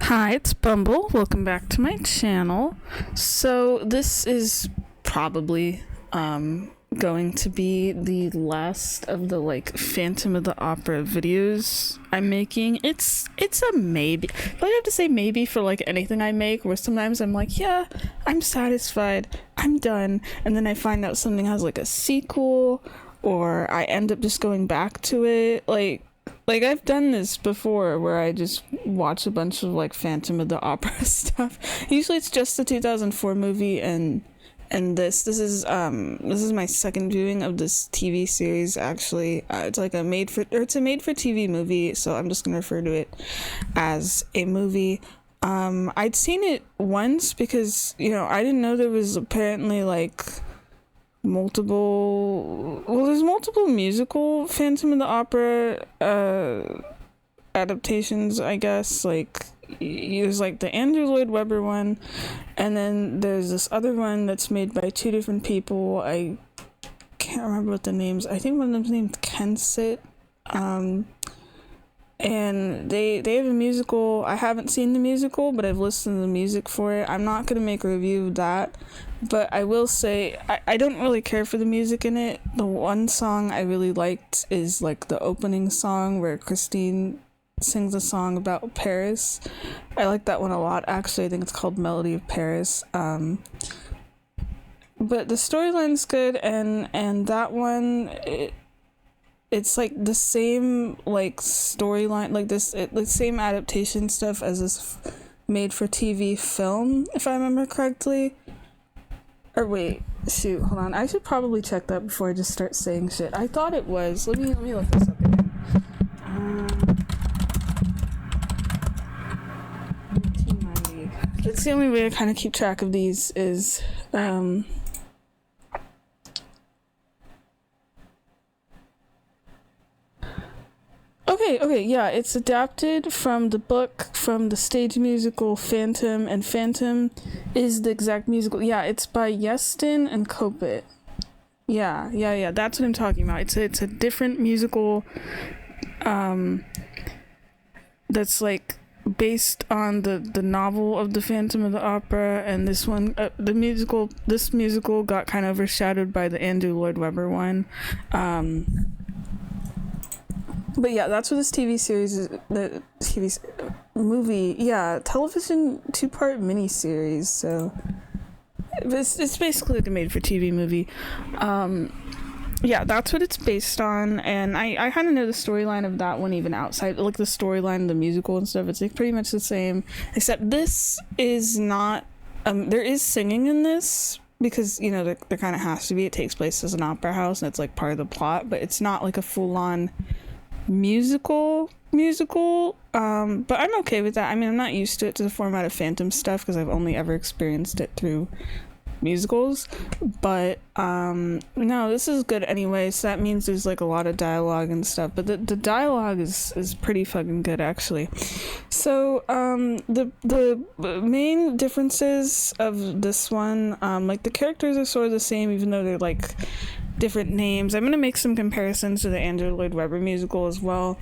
Hi, it's Bumble. Welcome back to my channel. So this is probably going to be the last of the Phantom of the Opera videos I'm making. It's a maybe. But I have to say maybe for anything I make, where sometimes I'm like, yeah, I'm satisfied, I'm done, and then I find out something has a sequel, or I end up just going back to it. I've done this before where I just watch a bunch of Phantom of the Opera stuff. Usually it's just the 2004 movie and this is my second viewing of this TV series actually. It's a made for TV movie, so I'm just going to refer to it as a movie. I'd seen it once because, I didn't know there was apparently there's multiple musical Phantom of the Opera adaptations, I guess. There's the Andrew Lloyd Webber one, and then there's this other one that's made by two different people. I can't remember what the names. I think one of them's named Kensett. And they have a musical. I haven't seen the musical, but I've listened to the music for it. I'm not gonna make a review of that, but I will say I don't really care for the music in it. The one song I really liked is the opening song where Christine sings a song about Paris. I like that one a lot, actually. I think it's called Melody of Paris. But the storyline's good, and that one, it's the same storyline, the same adaptation stuff as this made for TV film, if I remember correctly. Or wait, shoot, hold on. I should probably check that before I just start saying shit. I thought it was. Let me look this up again. 1990. It's the only way I kind of keep track of these is Okay, yeah, it's adapted from the book, from the stage musical Phantom, and Phantom is the exact musical. Yeah, it's by Yestin and Kopit. Yeah, that's what I'm talking about. It's a different musical that's based on the novel of the Phantom of the Opera, and this one, this musical got kind of overshadowed by the Andrew Lloyd Webber one. But yeah, that's what this TV series is. The movie, television 2-part miniseries. So it's basically a made-for-TV movie. Yeah, that's what it's based on, and I kind of know the storyline of that one even outside, the storyline of the musical and stuff. It's pretty much the same, except this is not. There is singing in this, because there kind of has to be. It takes place as an opera house, and it's part of the plot, but it's not a full-on musical, but I'm okay with that. I mean, I'm not used to the format of Phantom stuff because I've only ever experienced it through musicals, but no, this is good anyway. So that means there's a lot of dialogue and stuff, but the dialogue is pretty fucking good, actually. So the main differences of this one, the characters are sort of the same, even though they're different names. I'm gonna make some comparisons to the Andrew Lloyd Webber musical as well.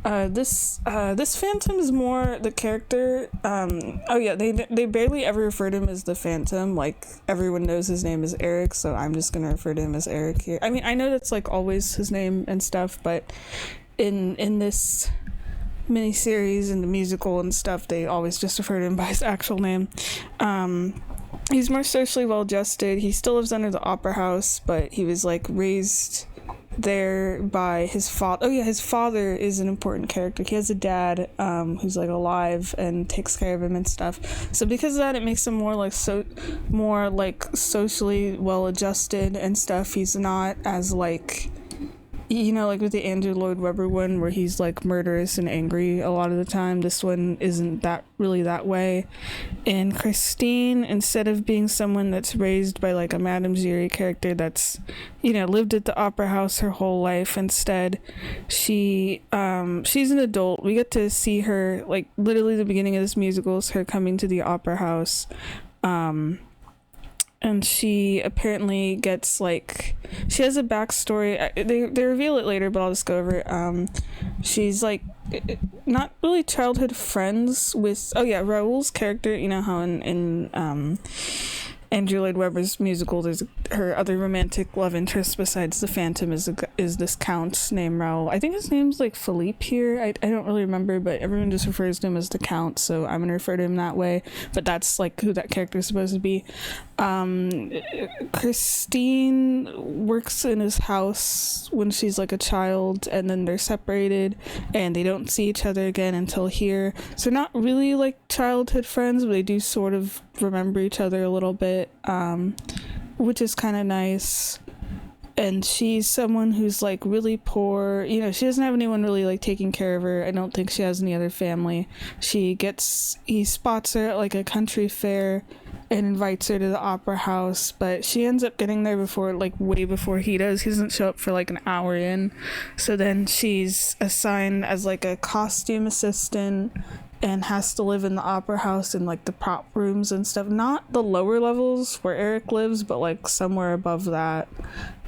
This Phantom is more the character. They barely ever refer to him as the Phantom. Everyone knows his name is Eric, so I'm just gonna refer to him as Eric here. I mean, I know that's always his name and stuff, but in this miniseries and the musical and stuff, they always just refer to him by his actual name. He's more socially well adjusted. He still lives under the opera house, but he was raised there by his father. Oh yeah, his father is an important character. He has a dad who's alive and takes care of him and stuff. So because of that, it makes him more socially well adjusted and stuff. He's not as with the Andrew Lloyd Webber one, where he's murderous and angry a lot of the time. This one isn't that way. And Christine, instead of being someone that's raised by a Madame Giry character that's lived at the opera house her whole life, instead she's an adult. We get to see her literally the beginning of this musical is her coming to the opera house, and she apparently gets like, she has a backstory. They reveal it later, but I'll just go over it. She's like not really childhood friends with, oh yeah, Raoul's character. You know how in Andrew Lloyd Webber's musical, there's her other romantic love interest besides the Phantom is this count named Raoul. I think his name's like Philippe here. I don't really remember, but everyone just refers to him as the Count, so I'm gonna refer to him that way. But that's like who that character is supposed to be. Christine works in his house when she's like a child, and then they're separated and they don't see each other again until here. So not really like childhood friends, but they do sort of remember each other a little bit, which is kind of nice. And she's someone who's like really poor, you know, she doesn't have anyone really like taking care of her. I don't think she has any other family. He spots her at like a country fair and invites her to the opera house, but she ends up getting there way before he does. He doesn't show up for like an hour in. So then she's assigned as like a costume assistant and has to live in the opera house in like the prop rooms and stuff. Not the lower levels where Eric lives, but like somewhere above that.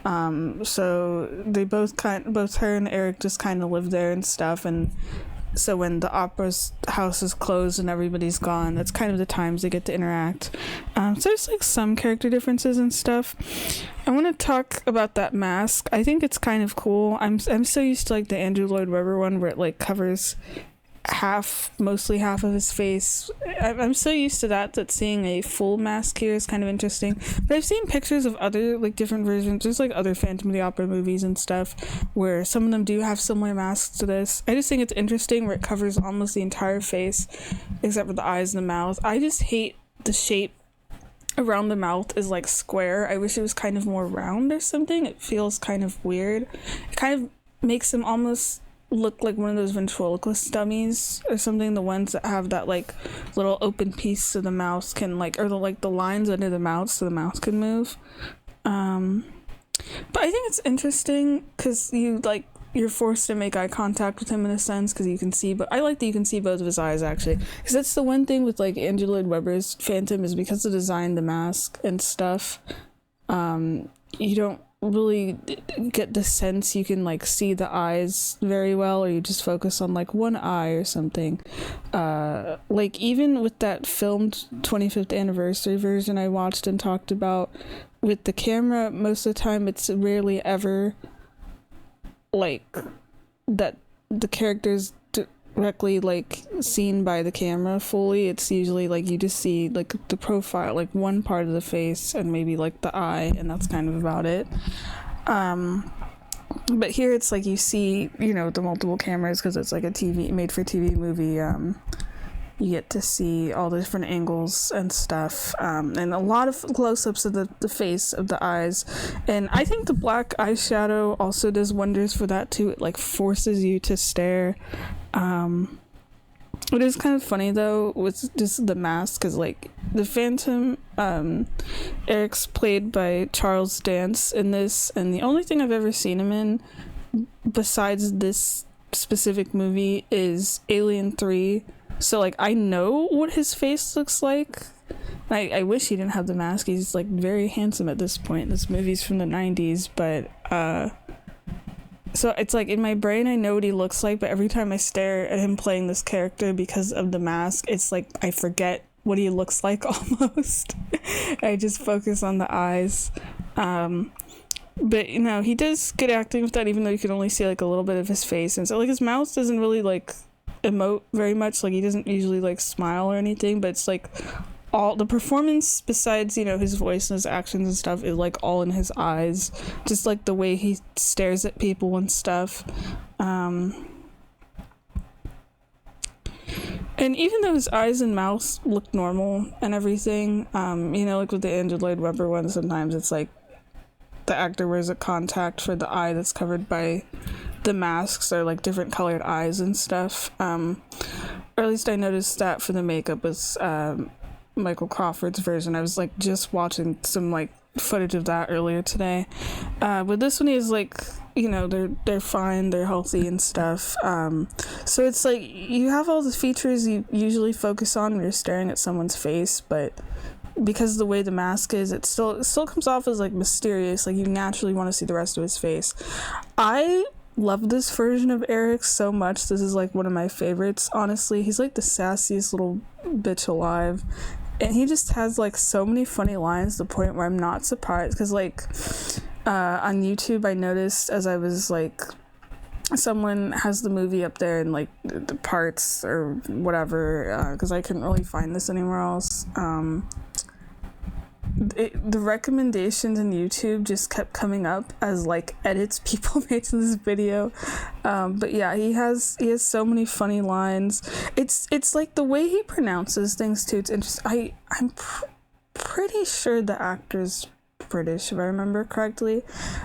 So they both her and Eric just kind of live there and stuff. And so when the opera's house is closed and everybody's gone, that's kind of the times they get to interact. So there's like some character differences and stuff. I want to talk about that mask. I think it's kind of cool. I'm so used to like the Andrew Lloyd Webber one where it like covers mostly half of his face. I'm so used to that seeing a full mask here is kind of interesting. But I've seen pictures of other like different versions. There's like other Phantom of the Opera movies and stuff where some of them do have similar masks to this. I just think it's interesting where it covers almost the entire face except for the eyes and the mouth. I just hate the shape around the mouth is like square. I wish it was kind of more round or something. It feels kind of weird. It kind of makes him almost look like one of those ventriloquist dummies or something, the ones that have that like little open piece so the mouth can like, or the lines under the mouth so the mouth can move. But I think it's interesting because you're forced to make eye contact with him in a sense because you can see, but I like that you can see both of his eyes actually, because that's the one thing with like Andrew Lloyd Webber's Phantom is because of the design, the mask and stuff, you don't really get the sense you can like see the eyes very well, or you just focus on like one eye or something. Like even with that filmed 25th anniversary version I watched and talked about, with the camera most of the time it's rarely ever like that the characters directly like seen by the camera fully. It's usually like you just see like the profile, like one part of the face and maybe like the eye, and that's kind of about it. But here it's like you see, you know, the multiple cameras because it's like a made for TV movie. You get to see all the different angles and stuff, and a lot of close-ups of the face of the eyes. And I think the black eyeshadow also does wonders for that too. It like forces you to stare. It is kind of funny though with just the mask, because like the Phantom, Eric's played by Charles Dance in this, and the only thing I've ever seen him in besides this specific movie is Alien 3. So like I know what his face looks like. I wish he didn't have the mask. He's like very handsome at this point. This movie's from the 90s, but so it's like in my brain I know what he looks like, but every time I stare at him playing this character because of the mask, it's like I forget what he looks like almost. I just focus on the eyes. But you know, he does good acting with that, even though you can only see like a little bit of his face, and so like his mouth doesn't really like emote very much. Like he doesn't usually like smile or anything, but it's like all the performance besides, you know, his voice and his actions and stuff is like all in his eyes, just like the way he stares at people and stuff. And even though his eyes and mouth look normal and everything, you know, like with the Andrew Lloyd Webber one, sometimes it's like the actor wears a contact for the eye that's covered by the masks, or like different colored eyes and stuff. Or at least I noticed that for the makeup was Michael Crawford's version. I was like just watching some like footage of that earlier today. But this one is like, you know, they're fine, they're healthy and stuff. So it's like you have all the features you usually focus on when you're staring at someone's face, but because the way the mask is, it still comes off as like mysterious. Like you naturally want to see the rest of his face. I love this version of Eric so much. This is like one of my favorites, honestly. He's like the sassiest little bitch alive, and he just has like so many funny lines to the point where I'm not surprised, because like on YouTube I noticed, as I was like, someone has the movie up there in like the parts or whatever, because I couldn't really find this anywhere else. The recommendations in YouTube just kept coming up as like edits people made to this video, but yeah, he has so many funny lines. It's like the way he pronounces things too. It's interesting. I'm pretty sure the actor's British, if I remember correctly,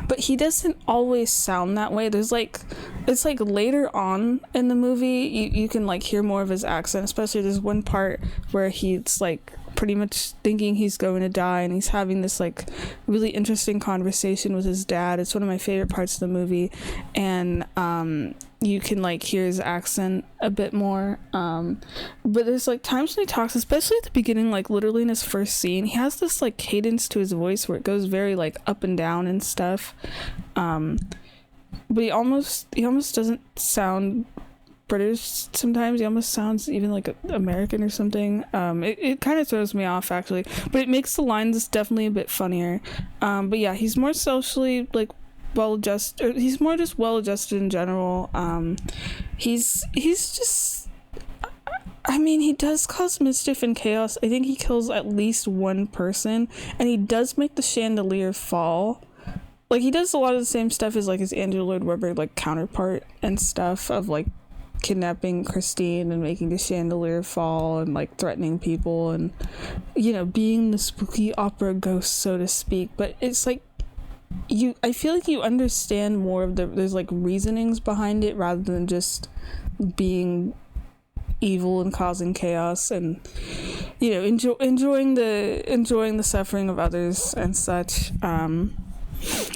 but he doesn't always sound that way. There's like, it's like later on in the movie you can like hear more of his accent, especially there's one part where he's like pretty much thinking he's going to die, and he's having this like really interesting conversation with his dad. It's one of my favorite parts of the movie, and you can like hear his accent a bit more, but there's like times when he talks, especially at the beginning, like literally in his first scene, he has this like cadence to his voice where it goes very like up and down and stuff, but he almost doesn't sound British sometimes. He almost sounds even like American or something. It kind of throws me off actually, but it makes the lines definitely a bit funnier. But yeah, he's more socially like well adjusted, or he's more just well adjusted in general. He's just, I mean, he does cause mischief and chaos. I think he kills at least one person, and he does make the chandelier fall. Like he does a lot of the same stuff as like his Andrew Lloyd Webber like counterpart and stuff, of like kidnapping Christine and making the chandelier fall and like threatening people and, you know, being the spooky opera ghost, so to speak. But it's like I feel like you understand more of there's like reasonings behind it rather than just being evil and causing chaos, and you know, enjoying the suffering of others and such.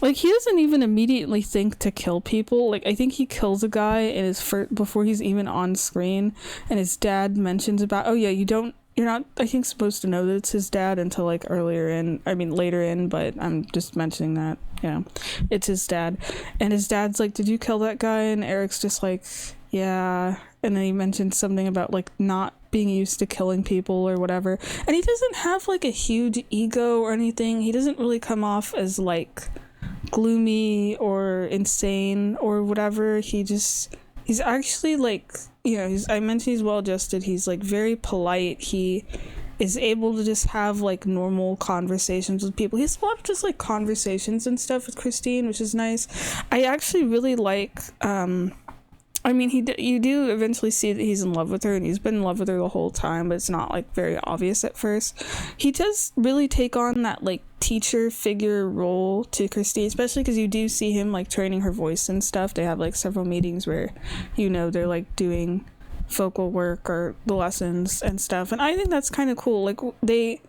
Like he doesn't even immediately think to kill people. Like I think he kills a guy in his before he's even on screen, and his dad mentions about, oh yeah, you're not I think supposed to know that it's his dad until like later in, but I'm just mentioning that, you know, it's his dad. And his dad's like, did you kill that guy? And Eric's just like, yeah. And then he mentions something about like not being used to killing people or whatever, and he doesn't have like a huge ego or anything. He doesn't really come off as like gloomy or insane or whatever. He's actually like, you know, I mentioned he's well adjusted. He's like very polite. He is able to just have like normal conversations with people. He has a lot of just like conversations and stuff with Christine, which is nice. I actually really like I mean, you do eventually see that he's in love with her, and he's been in love with her the whole time, but it's not like very obvious at first. He does really take on that like teacher figure role to Christine, especially because you do see him like training her voice and stuff. They have like several meetings where, you know, they're like doing vocal work or the lessons and stuff, and I think that's kind of cool. Like they,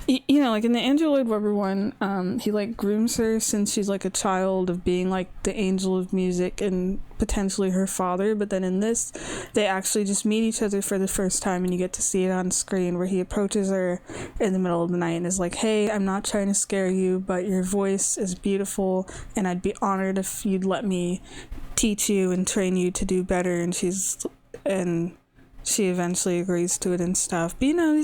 you know, like in the Andrew Lloyd Webber one, he like grooms her since she's like a child of being like the angel of music and potentially her father, but then in this they actually just meet each other for the first time, and you get to see it on screen where he approaches her in the middle of the night and is like, hey, I'm not trying to scare you, but your voice is beautiful and I'd be honored if you'd let me teach you and train you to do better. And she eventually agrees to it and stuff. But you know,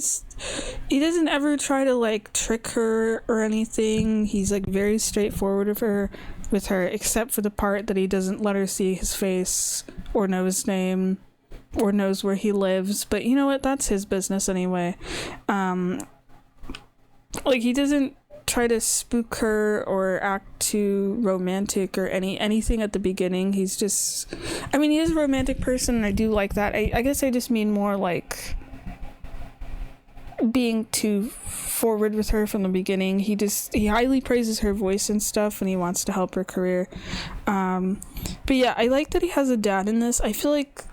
he doesn't ever try to like trick her or anything. He's like very straightforward with her, except for the part that he doesn't let her see his face or know his name or knows where he lives. But you know what? That's his business anyway. Like he doesn't try to spook her or act too romantic or anything at the beginning. He's just, I mean, he is a romantic person, and I do like that. I guess I just mean more like being too forward with her from the beginning. He highly praises her voice and stuff, and he wants to help her career. But yeah, I like that he has a dad in this. I feel like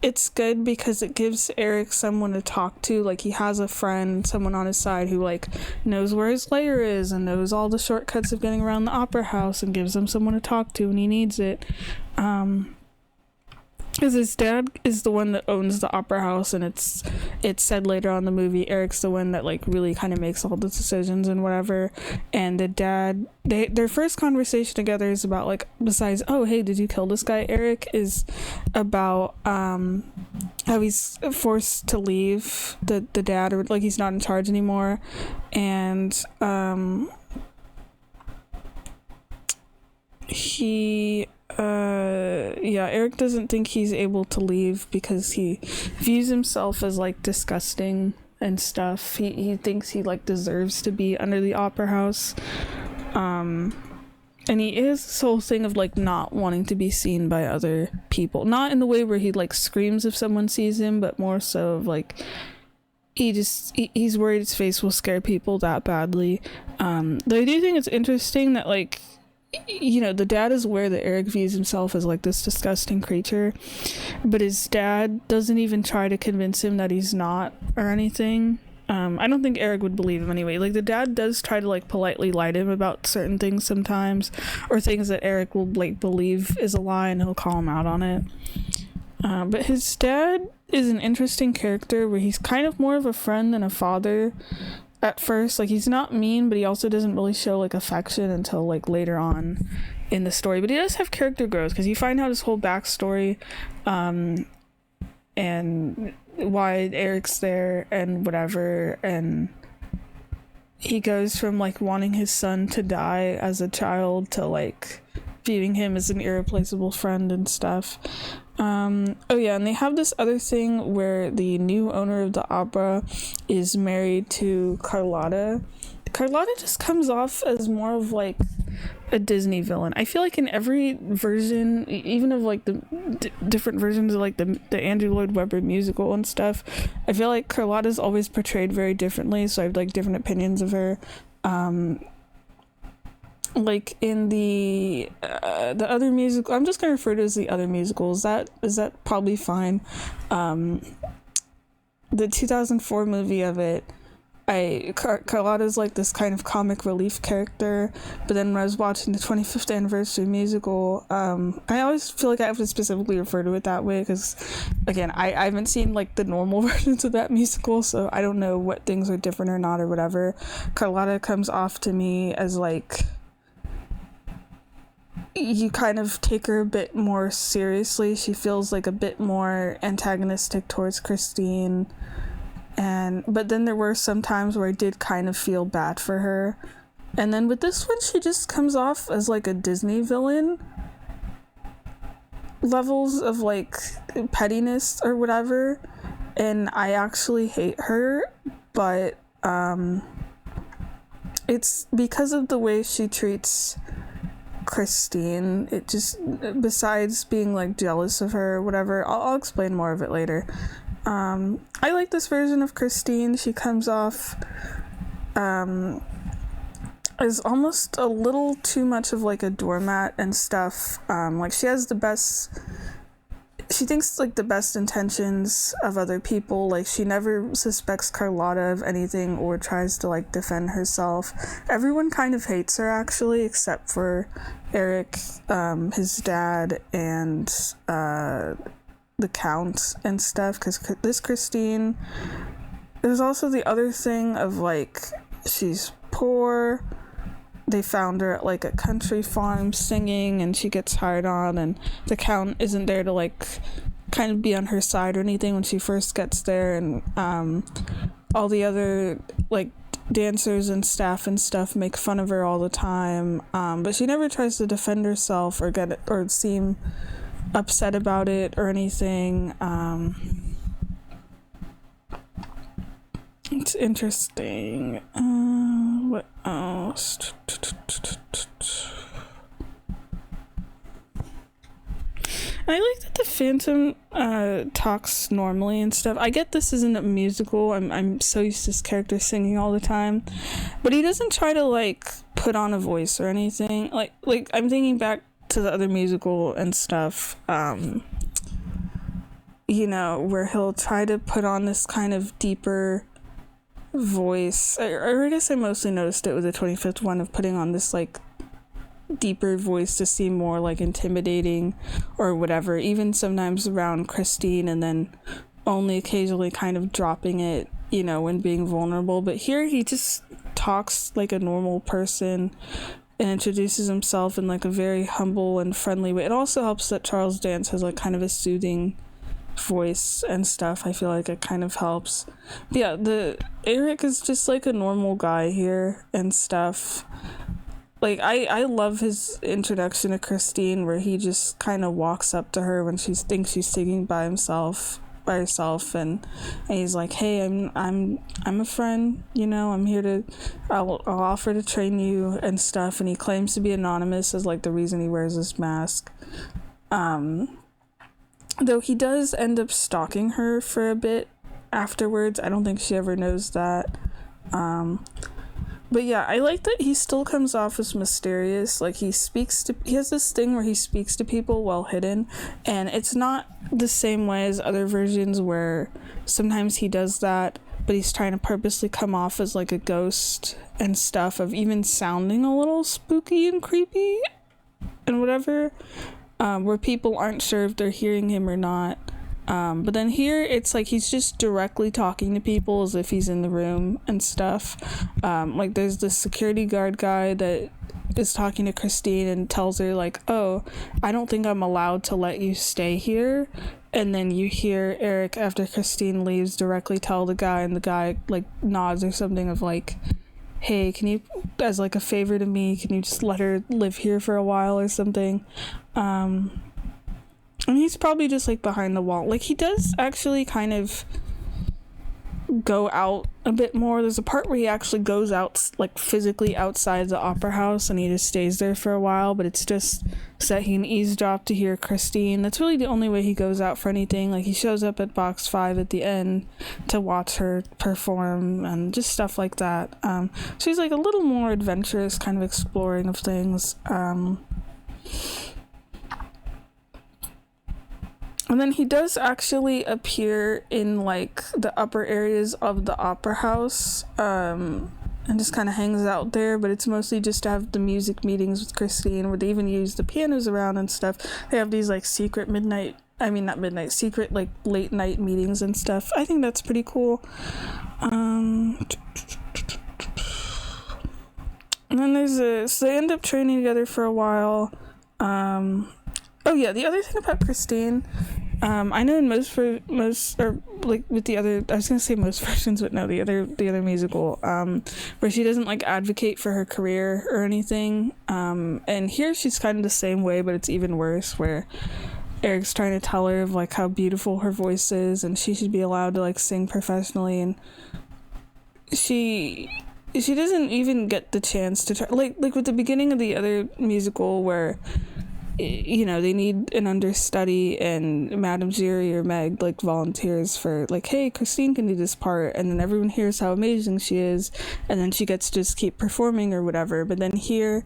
it's good because it gives Eric someone to talk to. Like he has a friend, someone on his side who like knows where his lair is and knows all the shortcuts of getting around the opera house, and gives him someone to talk to when he needs it. because his dad is the one that owns the opera house, and it's said later on in the movie Eric's the one that like really kind of makes all the decisions and whatever. And the dad, their first conversation together is about like, besides, oh hey, did you kill this guy, Eric, is about how he's forced to leave the dad, or like he's not in charge anymore, and Eric doesn't think he's able to leave because he views himself as like disgusting and stuff. He thinks he like deserves to be under the opera house. And he is this whole thing of like not wanting to be seen by other people. Not in the way where he like screams if someone sees him, but more so of like he's worried his face will scare people that badly. Though I do think it's interesting that like, you know, the dad is aware that Eric views himself as like this disgusting creature, but his dad doesn't even try to convince him that he's not or anything. I don't think Eric would believe him anyway. Like the dad does try to like politely lie to him about certain things sometimes, or things that Eric will like believe is a lie, and he'll call him out on it. But his dad is an interesting character where he's kind of more of a friend than a father at first. Like he's not mean, but he also doesn't really show like affection until like later on in the story. But he does have character growth because you find out his whole backstory, and why Eric's there and whatever, and he goes from like wanting his son to die as a child to like viewing him as an irreplaceable friend and stuff. And they have this other thing where the new owner of the opera is married to Carlotta. Carlotta just comes off as more of like a Disney villain. I feel like in every version, even of like the different versions of like the Andrew Lloyd Webber musical and stuff, I feel like Carlotta's always portrayed very differently, so I have like different opinions of her. Like in the other musical, I'm just gonna refer to it as the other musical. Is that probably fine? The 2004 movie of it, Carlotta's like this kind of comic relief character, but then when I was watching the 25th anniversary musical, I always feel like I have to specifically refer to it that way because, again, I haven't seen like the normal versions of that musical, so I don't know what things are different or not or whatever. Carlotta comes off to me as like, you kind of take her a bit more seriously. She feels like a bit more antagonistic towards Christine, but then there were some times where I did kind of feel bad for her, and then with this one she just comes off as like a Disney villain levels of like pettiness or whatever, and I actually hate her, but it's because of the way she treats Christine. It just, besides being like jealous of her or whatever, I'll explain more of it later. I like this version of Christine. She comes off as almost a little too much of like a doormat and stuff. Like she thinks like the best intentions of other people. Like she never suspects Carlotta of anything or tries to like defend herself. Everyone kind of hates her actually, except for Eric, his dad, and the Count and stuff, because this Christine, there's also the other thing of like, she's poor. They found her at like a country farm singing, and she gets hired on, and the Count isn't there to like kind of be on her side or anything when she first gets there, and all the other like dancers and staff and stuff make fun of her all the time, but she never tries to defend herself or get it or seem upset about it or anything. It's interesting. What else? I like that the Phantom talks normally and stuff. I get this isn't a musical. I'm so used to this character singing all the time, but he doesn't try to like put on a voice or anything. Like I'm thinking back to the other musical and stuff. You know, where he'll try to put on this kind of deeper voice. I guess I mostly noticed it with the 25th one of putting on this like deeper voice to seem more like intimidating or whatever, even sometimes around Christine, and then only occasionally kind of dropping it, you know, when being vulnerable. But here he just talks like a normal person and introduces himself in like a very humble and friendly way. It also helps that Charles Dance has like kind of a soothing voice and stuff. I feel like it kind of helps. But yeah, the Eric is just like a normal guy here and stuff. Like I love his introduction to Christine, where he just kind of walks up to her when she thinks she's singing by herself, and he's like, hey, I'm a friend, you know, I'm here to I'll offer to train you and stuff. And he claims to be anonymous as like the reason he wears this mask, though he does end up stalking her for a bit afterwards. I don't think she ever knows that. But yeah, I like that he still comes off as mysterious. Like he has this thing where he speaks to people while hidden, and it's not the same way as other versions where sometimes he does that, but he's trying to purposely come off as like a ghost and stuff, of even sounding a little spooky and creepy and whatever, where people aren't sure if they're hearing him or not. But then here it's like he's just directly talking to people as if he's in the room and stuff. Like there's this security guard guy that is talking to Christine and tells her like, oh, I don't think I'm allowed to let you stay here. And then you hear Eric, after Christine leaves, directly tell the guy, and the guy like nods or something of like, hey, can you, as like a favor to me, can you just let her live here for a while or something? And he's probably just like behind the wall. Like he does actually kind of go out a bit more. There's a part where he actually goes out, like physically outside the opera house, and he just stays there for a while, but it's just so that he can eavesdrop to hear Christine. That's really the only way he goes out for anything. Like he shows up at box 5 at the end to watch her perform and just stuff like that. So he's like a little more adventurous, kind of exploring of things. And then he does actually appear in like the upper areas of the opera house, and just kind of hangs out there, but it's mostly just to have the music meetings with Christine, where they even use the pianos around and stuff. They have these like secret secret like late night meetings and stuff. I think that's pretty cool. And then so they end up training together for a while. Oh yeah, the other thing about Christine, I know in most or like with the other, I was gonna say most versions, but no, the other musical, where she doesn't like advocate for her career or anything. And here she's kind of the same way, but it's even worse, where Eric's trying to tell her of like how beautiful her voice is, and she should be allowed to like sing professionally, and she doesn't even get the chance to try. Like with the beginning of the other musical, where, you know, they need an understudy, and Madame Giry or Meg like volunteers for like, hey, Christine can do this part, and then everyone hears how amazing she is, and then she gets to just keep performing or whatever. But then here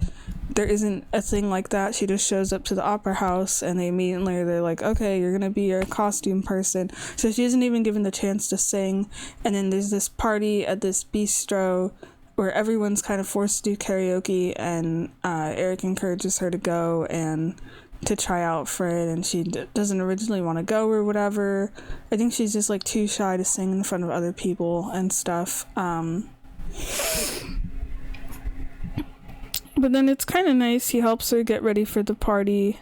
there isn't a thing like that. She just shows up to the opera house, and they're like, okay, you're gonna be a costume person. So she isn't even given the chance to sing. And then there's this party at this bistro where everyone's kind of forced to do karaoke, and Eric encourages her to go and to try out for it, and she doesn't originally want to go or whatever. I think she's just like too shy to sing in front of other people and stuff. But then it's kind of nice. He helps her get ready for the party.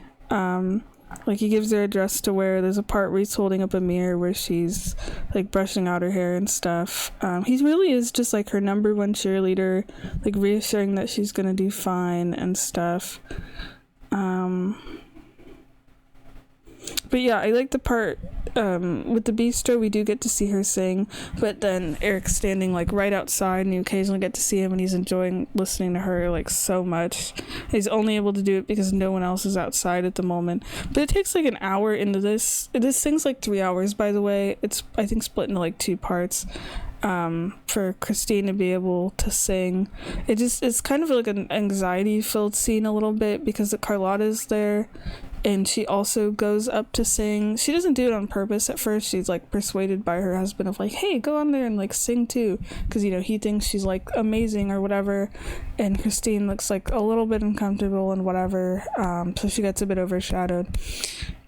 Like he gives her a dress to wear. There's a part where he's holding up a mirror where she's like brushing out her hair and stuff. He really is just like her number one cheerleader, like reassuring that she's gonna do fine and stuff. But yeah, I like the part with the bistro. We do get to see her sing, but then Eric's standing like right outside, and you occasionally get to see him, and he's enjoying listening to her like so much. He's only able to do it because no one else is outside at the moment. But it takes like an hour into this. This thing's like 3 hours, by the way. It's, I think, split into like 2 parts. For Christine to be able to sing. It's kind of like an anxiety filled scene a little bit, because the Carlotta's there, and she also goes up to sing. She doesn't do it on purpose at first. She's like persuaded by her husband of like, hey, go on there and like sing too, because you know he thinks she's like amazing or whatever, and Christine looks like a little bit uncomfortable and whatever, so she gets a bit overshadowed.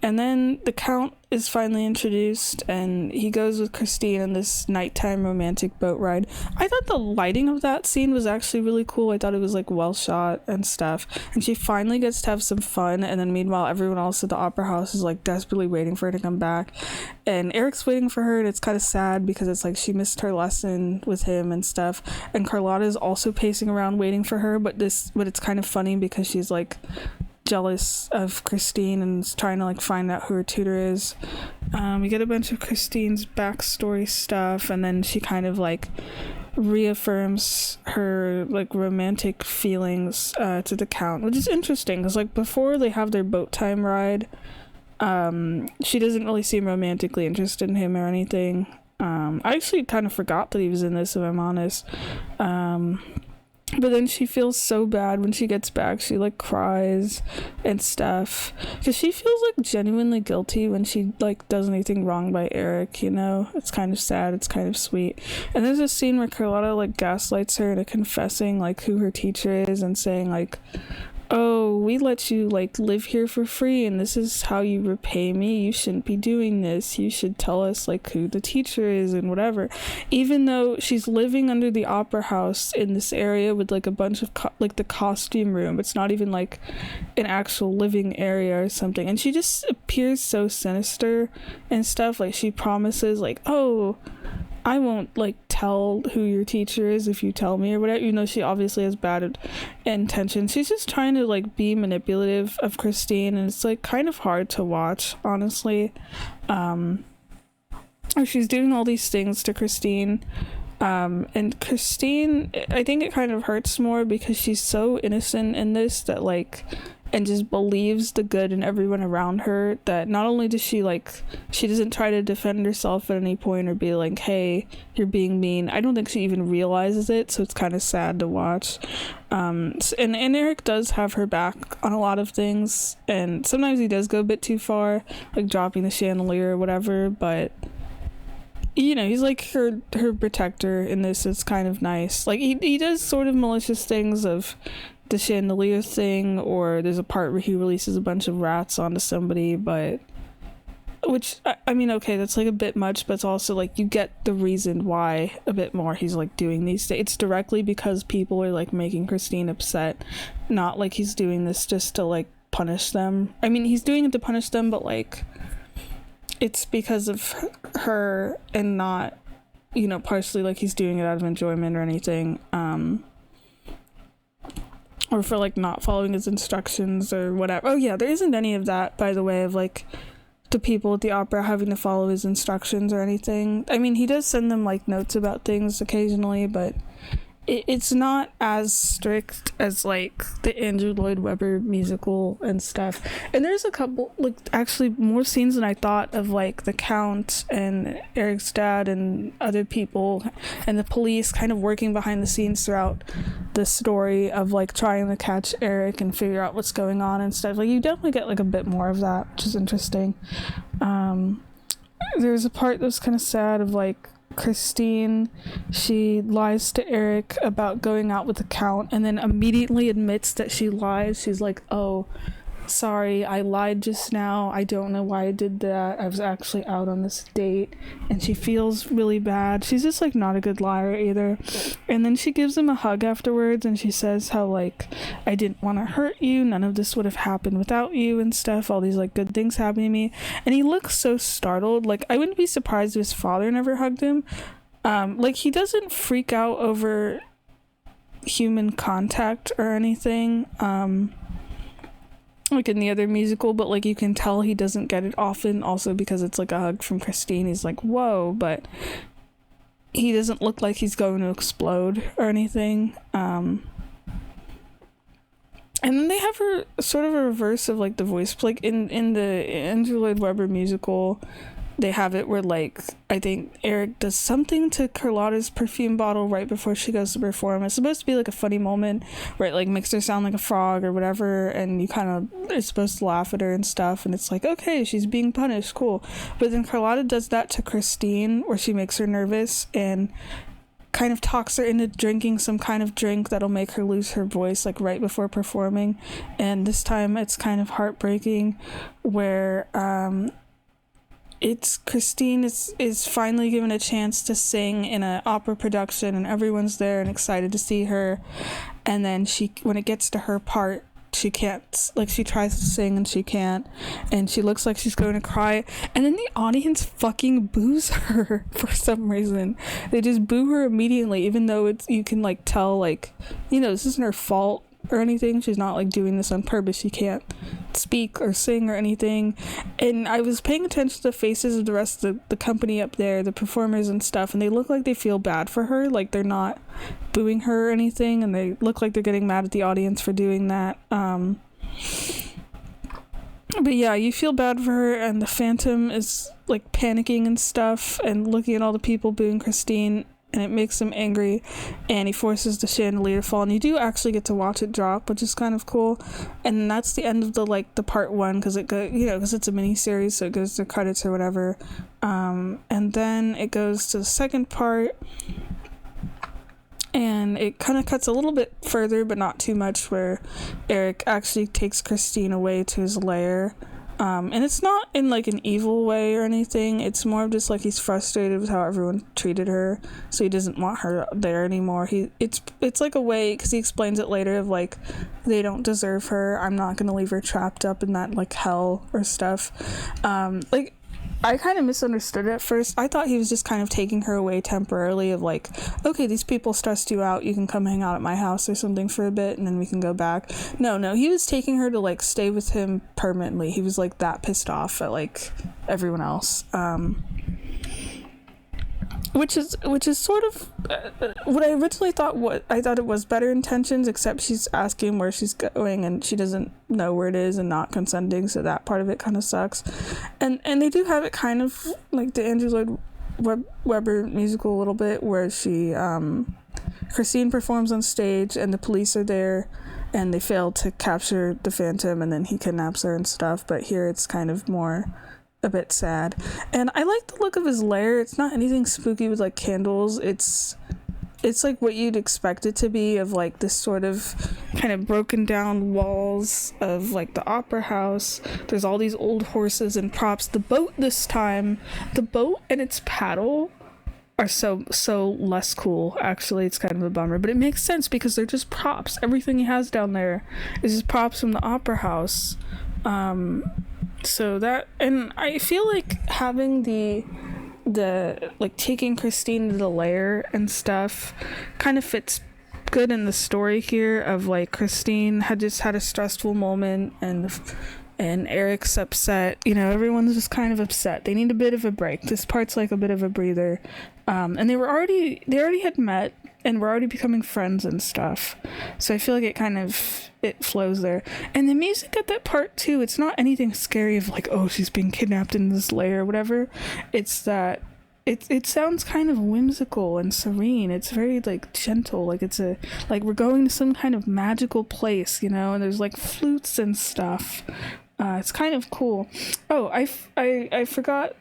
And then the Count is finally introduced, and he goes with Christine on this nighttime romantic boat ride. I thought the lighting of that scene was actually really cool. I thought it was like well shot and stuff. And she finally gets to have some fun, and then meanwhile everyone else at the opera house is like desperately waiting for her to come back. And Eric's waiting for her, and it's kind of sad because it's like she missed her lesson with him and stuff. And Carlotta is also pacing around waiting for her, but it's kind of funny because she's like jealous of Christine and is trying to like find out who her tutor is. We get a bunch of Christine's backstory stuff, and then she kind of like reaffirms her like romantic feelings to the Count, which is interesting because like before they have their boat time ride, she doesn't really seem romantically interested in him or anything. I actually kind of forgot that he was in this, if I'm honest. But then she feels so bad when she gets back. She like cries and stuff because she feels like genuinely guilty when she like does anything wrong by Eric, you know. It's kind of sad, it's kind of sweet. And there's a scene where Carlotta like gaslights her into confessing like who her teacher is and saying like, oh, we let you like live here for free and this is how you repay me. You shouldn't be doing this. You should tell us like who the teacher is and whatever. Even though she's living under the opera house in this area with like a bunch of like the costume room. It's not even like an actual living area or something. And she just appears so sinister and stuff. Like she promises like, oh, I won't like tell who your teacher is if you tell me or whatever, even though she obviously has bad intentions. She's just trying to like be manipulative of Christine, and it's like kind of hard to watch, honestly. She's doing all these things to Christine, and Christine, I think it kind of hurts more because she's so innocent in this that like, and just believes the good in everyone around her, that not only does she like, she doesn't try to defend herself at any point or be like, hey, you're being mean. I don't think she even realizes it, so it's kind of sad to watch. And Eric does have her back on a lot of things, and sometimes he does go a bit too far, like dropping the chandelier or whatever, but you know, he's like her protector in this. It's kind of nice. Like he does sort of malicious things of the chandelier thing, or there's a part where he releases a bunch of rats onto somebody, but which I mean, okay, that's like a bit much, but it's also like you get the reason why a bit more. He's like doing these things. It's directly because people are like making Christine upset, not like he's doing this just to like punish them. I mean, he's doing it to punish them, but like it's because of her and not, you know, partially like he's doing it out of enjoyment or anything. Or for like not following his instructions or whatever. Oh yeah, there isn't any of that, by the way, of like the people at the opera having to follow his instructions or anything. I mean, he does send them like notes about things occasionally, but it's not as strict as like the Andrew Lloyd Webber musical and stuff. And there's a couple, like actually more scenes than I thought, of like the Count and Eric's dad and other people and the police kind of working behind the scenes throughout the story of like trying to catch Eric and figure out what's going on and stuff. Like you definitely get like a bit more of that, which is interesting. There's a part that's kind of sad of like Christine, she lies to Eric about going out with the Count and then immediately admits that she lies. She's like, oh, sorry, I lied just now. I don't know why I did that. I was actually out on this date. And she feels really bad. She's just like not a good liar either. And then she gives him a hug afterwards, and she says how like, I didn't want to hurt you, none of this would have happened without you and stuff, all these like good things happening to me. And he looks so startled. Like I wouldn't be surprised if his father never hugged him. Like he doesn't freak out over human contact or anything, like in the other musical, but like you can tell he doesn't get it often, also because it's like a hug from Christine. He's like, whoa, but he doesn't look like he's going to explode or anything. And then they have her sort of a reverse of like the voice, like in the Andrew Lloyd Webber musical, they have it where, like, I think Eric does something to Carlotta's perfume bottle right before she goes to perform. It's supposed to be like a funny moment where it like makes her sound like a frog or whatever, and you kind of are supposed to laugh at her and stuff, and it's like, okay, she's being punished, cool. But then Carlotta does that to Christine where she makes her nervous and kind of talks her into drinking some kind of drink that'll make her lose her voice, like right before performing. And this time it's kind of heartbreaking where it's Christine is finally given a chance to sing in an opera production, and everyone's there and excited to see her. And then when it gets to her part, she can't, like, she tries to sing and she can't, and she looks like she's going to cry, and then the audience fucking boos her for some reason. They just boo her immediately, even though you can like tell, like, this isn't her fault or anything. She's not like doing this on purpose. She can't speak or sing or anything. And I was paying attention to the faces of the rest of the company up there, the performers and stuff, and they look like they feel bad for her, like they're not booing her or anything, and they look like they're getting mad at the audience for doing that. But yeah, you feel bad for her, and the Phantom is like panicking and stuff and looking at all the people booing Christine, and it makes him angry, and he forces the chandelier to fall, and you do actually get to watch it drop, which is kind of cool. And that's the end of the part one, because because it's a mini series, so it goes to credits or whatever. And then it goes to the second part, and it kind of cuts a little bit further, but not too much, where Eric actually takes Christine away to his lair. And it's not in like an evil way or anything. It's more of just like he's frustrated with how everyone treated her, so he doesn't want her there anymore. It's like a way, because he explains it later, of like, they don't deserve her. I'm not gonna leave her trapped up in that like hell or stuff. Like, I kind of misunderstood it at first. I thought he was just kind of taking her away temporarily, of like, okay, these people stressed you out, you can come hang out at my house or something for a bit, and then we can go back. No, he was taking her to like stay with him permanently. He was like that pissed off at like everyone else. Which is sort of what I originally thought. I thought it was better intentions, except she's asking where she's going and she doesn't know where it is and not consenting, so that part of it kind of sucks. And they do have it kind of like the Andrew Lloyd Webber musical a little bit, where Christine performs on stage and the police are there and they fail to capture the Phantom, and then he kidnaps her and stuff. But here it's kind of more a bit sad, and I like the look of his lair. It's not anything spooky with like candles. It's like what you'd expect it to be, of like this sort of kind of broken down walls of like the opera house. There's all these old horses and props. The boat and its paddle are so less cool. Actually, it's kind of a bummer, but it makes sense because they're just props. Everything he has down there is just props from the opera house. So that, and I feel like having the like taking Christine to the lair and stuff kind of fits good in the story here, of like Christine had just had a stressful moment, and Eric's upset. Everyone's just kind of upset. They need a bit of a break. This part's like a bit of a breather. And they already had met and were already becoming friends and stuff. So I feel like it flows there. And the music at that part too, it's not anything scary of like, oh, she's being kidnapped in this lair or whatever. It's that it sounds kind of whimsical and serene. It's very like gentle, like it's like we're going to some kind of magical place, and there's like flutes and stuff. It's kind of cool. Oh, I forgot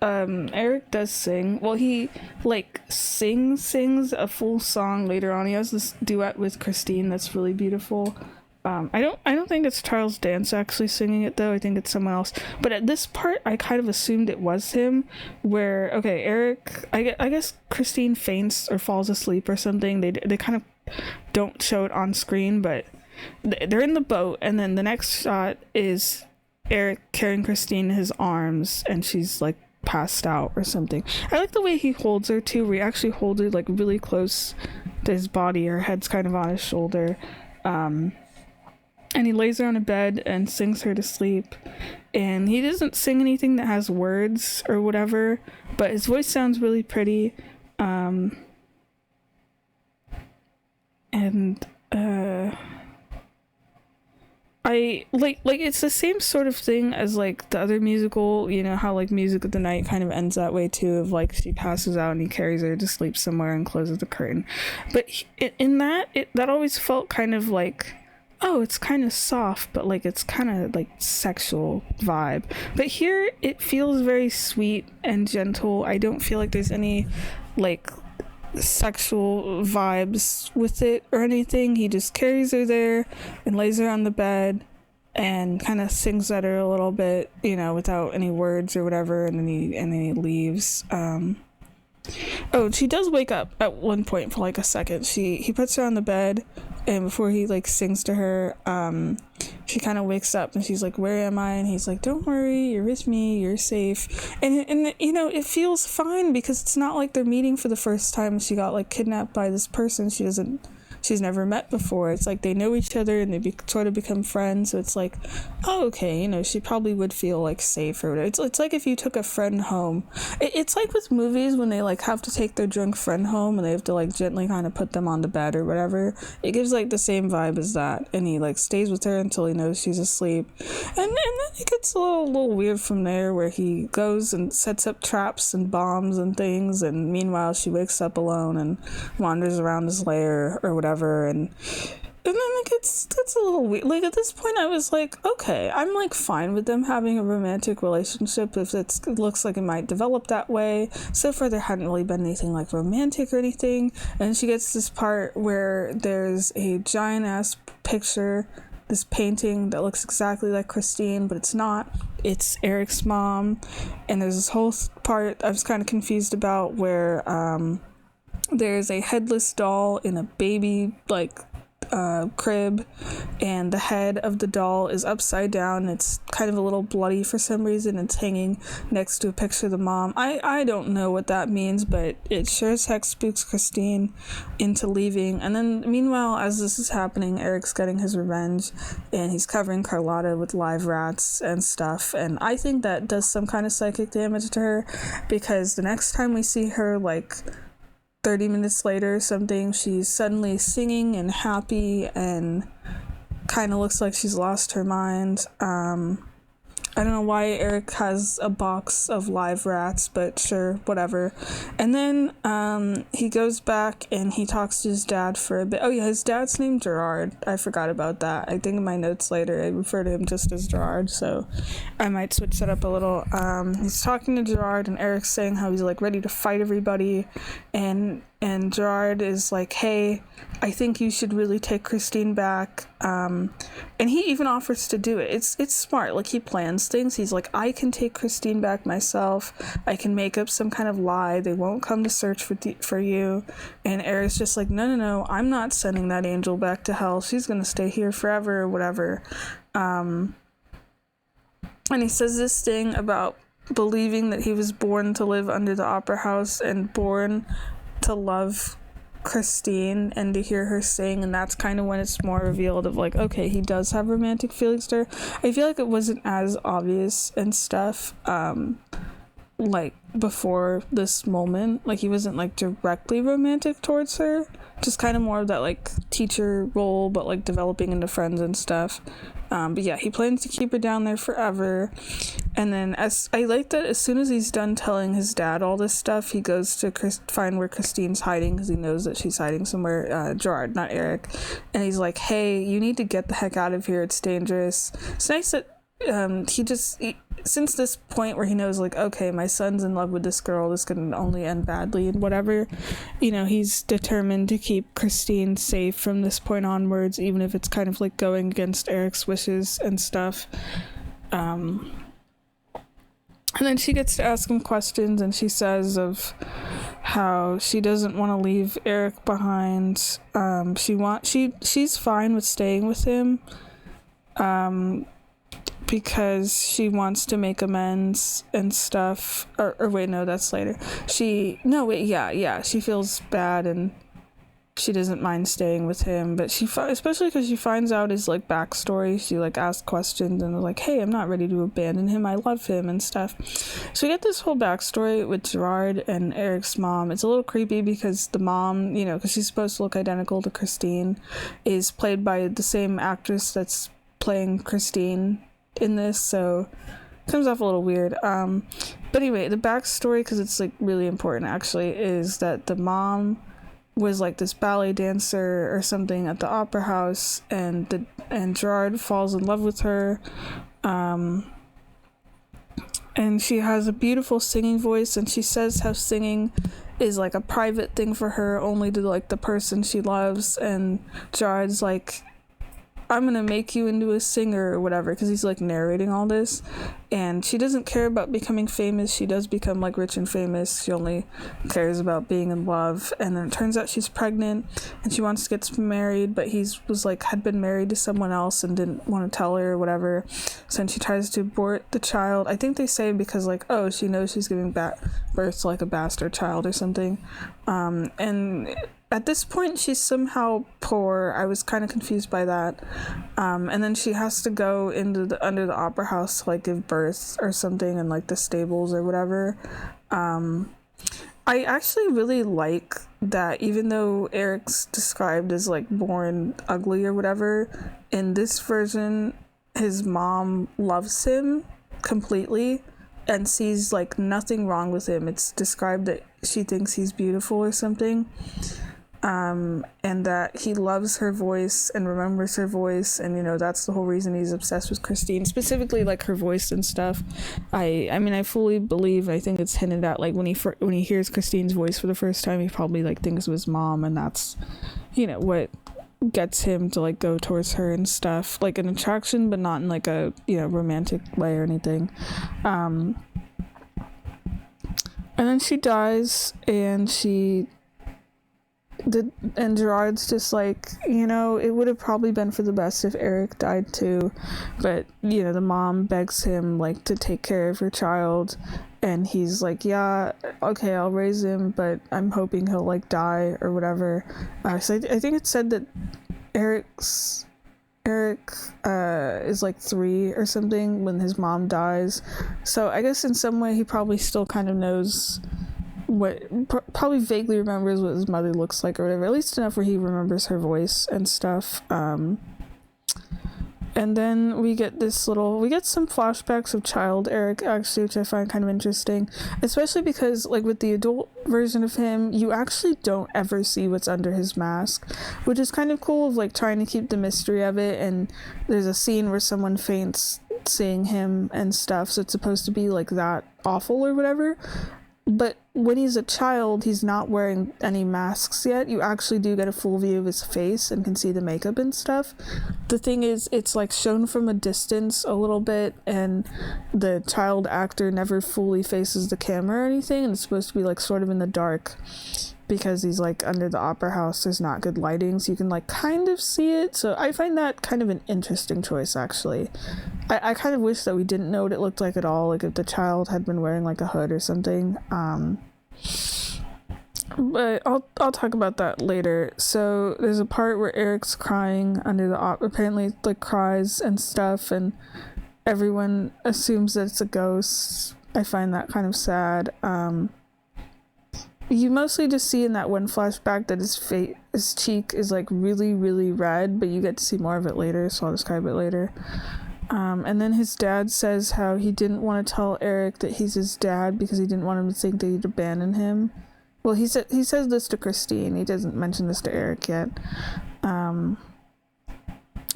Eric does sing. Well, he like sings a full song later on. He has this duet with Christine that's really beautiful. I don't think it's Charles Dance actually singing it though. I think it's someone else. But at this part, I kind of assumed it was him. Where Eric, I guess Christine faints or falls asleep or something. They kind of don't show it on screen, but they're in the boat, and then the next shot is Eric carrying Christine in his arms, and she's like passed out or something. I like the way he holds her too, where he actually holds her like really close to his body. Her head's kind of on his shoulder. And he lays her on a bed and sings her to sleep. And he doesn't sing anything that has words or whatever, but his voice sounds really pretty. I like it's the same sort of thing as like the other musical, you know, how like Music of the Night kind of ends that way too, of like she passes out and he carries her to sleep somewhere and closes the curtain. But in that, that always felt kind of like, oh, it's kind of soft, but like it's kind of like sexual vibe. But here it feels very sweet and gentle. I don't feel like there's any like sexual vibes with it or anything. He just carries her there and lays her on the bed and kind of sings at her a little bit, you know, without any words or whatever, and then he leaves. Oh, she does wake up at one point for like a second. He puts her on the bed, and before he like sings to her, she kind of wakes up and she's like, "Where am I?" And he's like, "Don't worry, you're with me, you're safe." And you know, it feels fine because it's not like they're meeting for the first time. She got like kidnapped by this person she's never met before. It's like they know each other and they sort of become friends, so it's like, oh, okay, you know, she probably would feel like safe or whatever. It's like if you took a friend home. It's like with movies when they like have to take their drunk friend home and they have to like gently kind of put them on the bed or whatever. It gives like the same vibe as that, and he like stays with her until he knows she's asleep, and then it gets a little weird from there, where he goes and sets up traps and bombs and things, and meanwhile she wakes up alone and wanders around his lair or whatever. And then it gets a little weird. Like at this point I was like, okay, I'm like fine with them having a romantic relationship if it looks like it might develop that way. So far there hadn't really been anything like romantic or anything, and she gets this part where there's a giant ass picture, this painting that looks exactly like Christine, but it's not. It's Eric's mom, and there's this whole part I was kind of confused about where there's a headless doll in a baby like crib, and the head of the doll is upside down. It's kind of a little bloody for some reason. It's hanging next to a picture of the mom. I don't know what that means, but it sure as heck spooks Christine into leaving. And then meanwhile, as this is happening, Eric's getting his revenge and he's covering Carlotta with live rats and stuff, and I think that does some kind of psychic damage to her, because the next time we see her, like 30 minutes later or something, she's suddenly singing and happy and kind of looks like she's lost her mind. I don't know why Eric has a box of live rats, but sure, whatever. And then he goes back and he talks to his dad for a bit. Oh yeah, his dad's named Gerard. I forgot about that. I think in my notes later I refer to him just as Gerard, so I might switch that up a little. He's talking to Gerard, and Eric's saying how he's like ready to fight everybody, and Gerard is like, hey, I think you should really take Christine back. And he even offers to do it. It's smart. Like, he plans things. He's like, I can take Christine back myself. I can make up some kind of lie. They won't come to search for you. And Eric's just like, no, I'm not sending that angel back to hell. She's gonna stay here forever or whatever. And he says this thing about believing that he was born to live under the opera house and born to love Christine and to hear her sing, and that's kind of when it's more revealed of like, okay, he does have romantic feelings to her. I feel like it wasn't as obvious and stuff like before this moment. Like, he wasn't like directly romantic towards her, just kind of more of that like teacher role, but like developing into friends and stuff. But yeah, he plans to keep her down there forever. And then I like that as soon as he's done telling his dad all this stuff, he goes to find where Christine's hiding, because he knows that she's hiding somewhere. Gerard, not Eric. And he's like, hey, you need to get the heck out of here. It's dangerous. It's nice that since this point where he knows like, okay, my son's in love with this girl, this can only end badly and whatever, you know, he's determined to keep Christine safe from this point onwards, even if it's kind of like going against Eric's wishes and stuff. And then she gets to ask him questions, and she says of how she doesn't want to leave Eric behind. She's fine with staying with him, because she wants to make amends and stuff. Or wait, no, that's later. She feels bad and she doesn't mind staying with him, but especially because she finds out his like backstory, she like asks questions and is like, hey, I'm not ready to abandon him, I love him and stuff. So we get this whole backstory with Gerard and Eric's mom. It's a little creepy because the mom, you know, because she's supposed to look identical to Christine, is played by the same actress that's playing Christine in this, so it comes off a little weird. But anyway, the backstory, because it's like really important actually, is that the mom was like this ballet dancer or something at the opera house, and Gerard falls in love with her, and she has a beautiful singing voice, and she says how singing is like a private thing for her, only to like the person she loves. And Gerard's like, I'm gonna make you into a singer or whatever, because he's like narrating all this, and she doesn't care about becoming famous. She does become like rich and famous. She only cares about being in love. And then it turns out she's pregnant and she wants to get married, but had been married to someone else and didn't want to tell her or whatever. So then she tries to abort the child. I think they say because like, oh, she knows she's giving birth to like a bastard child or something. And at this point, she's somehow poor. I was kind of confused by that. And then she has to go under the opera house to like give birth or something in like the stables or whatever. I actually really like that, even though Eric's described as like born ugly or whatever, in this version, his mom loves him completely and sees like nothing wrong with him. It's described that she thinks he's beautiful or something. And that he loves her voice and remembers her voice, and that's the whole reason he's obsessed with Christine, specifically like her voice and stuff. I mean, I fully believe, I think it's hinted at, like when he hears Christine's voice for the first time, he probably like thinks of his mom, and that's what gets him to like go towards her and stuff, like an attraction, but not in like a romantic way or anything. And then she dies, and and Gerard's just like, it would have probably been for the best if Eric died too, but the mom begs him like to take care of her child, and he's like, yeah, okay, I'll raise him, but I'm hoping he'll like die or whatever. So I think it said that Eric is like 3 or something when his mom dies, so I guess in some way he probably still kind of knows probably vaguely remembers what his mother looks like or whatever, at least enough where he remembers her voice and stuff. And then we get some flashbacks of child Eric, actually, which I find kind of interesting, especially because like with the adult version of him, you actually don't ever see what's under his mask, which is kind of cool, of like trying to keep the mystery of it. And there's a scene where someone faints seeing him and stuff, so it's supposed to be like that awful or whatever. But when he's a child, he's not wearing any masks yet. You actually do get a full view of his face and can see the makeup and stuff. The thing is, it's like shown from a distance a little bit, and the child actor never fully faces the camera or anything, and it's supposed to be like sort of in the dark because he's like under the opera house. There's not good lighting, so you can like kind of see it. So I find that kind of an interesting choice, actually. I kind of wish that we didn't know what it looked like at all, like if the child had been wearing like a hood or something. But I'll talk about that later. So there's a part where Eric's crying under the apparently like cries and stuff, and everyone assumes that it's a ghost. I find that kind of sad. You mostly just see in that one flashback that his cheek is like really, really red, but you get to see more of it later, so I'll describe it later. And then his dad says how he didn't want to tell Eric that he's his dad because he didn't want him to think that he'd abandon him. Well, he says this to Christine. He doesn't mention this to Eric yet. And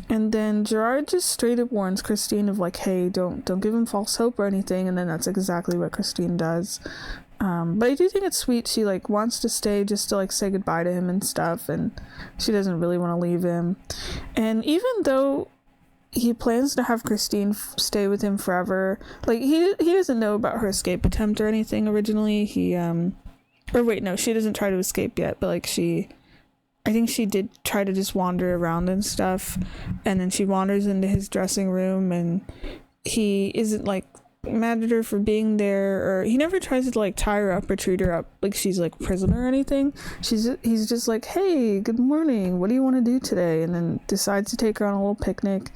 then Gerard just straight up warns Christine of like, hey, don't give him false hope or anything. And then that's exactly what Christine does. But I do think it's sweet. She like wants to stay just to like say goodbye to him and stuff, and she doesn't really want to leave him. And even though he plans to have Christine stay with him forever, like he doesn't know about her escape attempt or anything originally. She doesn't try to escape yet, but like I think she did try to just wander around and stuff, and then she wanders into his dressing room, and he isn't like mad at her for being there, or he never tries to like tie her up or treat her up like she's like a prisoner or anything. He's just like, hey, good morning, what do you want to do today? And then decides to take her on a little picnic.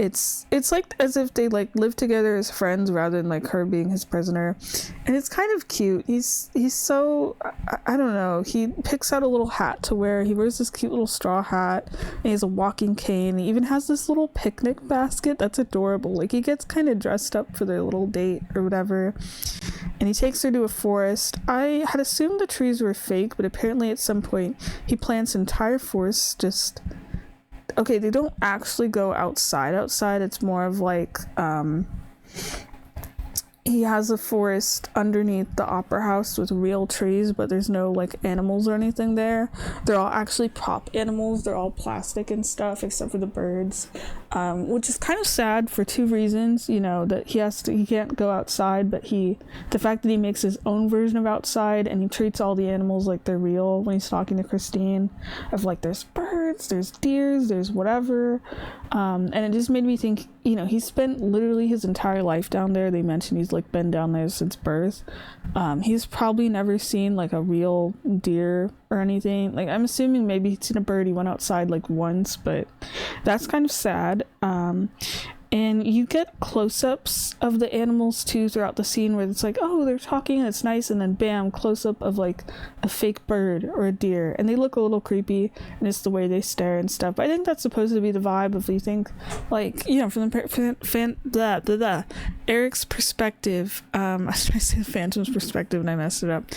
it's like as if they like live together as friends rather than like her being his prisoner, and it's kind of cute. He's so I don't know, he picks out a little hat to wear. He wears this cute little straw hat, and he has a walking cane. He even has this little picnic basket that's adorable. Like he gets kind of dressed up for their little date or whatever, and he takes her to a forest. I had assumed the trees were fake, but apparently at some point he plants an entire forest. Just okay, they don't actually go outside. It's more of like he has a forest underneath the opera house with real trees, but there's no like animals or anything there. They're all actually prop animals. They're all plastic and stuff except for the birds, which is kind of sad for two reasons. You know, that he can't go outside, but the fact that he makes his own version of outside, and he treats all the animals like they're real when he's talking to Christine, of like there's birds, there's deers, there's whatever, and it just made me think, you know, he spent literally his entire life down there. They mentioned he's like been down there since birth. He's probably never seen like a real deer or anything. Like I'm assuming maybe he's seen a bird. He went outside like once, but that's kind of sad. And you get close-ups of the animals too throughout the scene, where it's like, oh, they're talking and it's nice, and then bam, close-up of like a fake bird or a deer, and they look a little creepy, and it's the way they stare and stuff. But I think that's supposed to be the vibe. If you think, like, you know, from the Eric's perspective, I was trying to say the Phantom's perspective and I messed it up.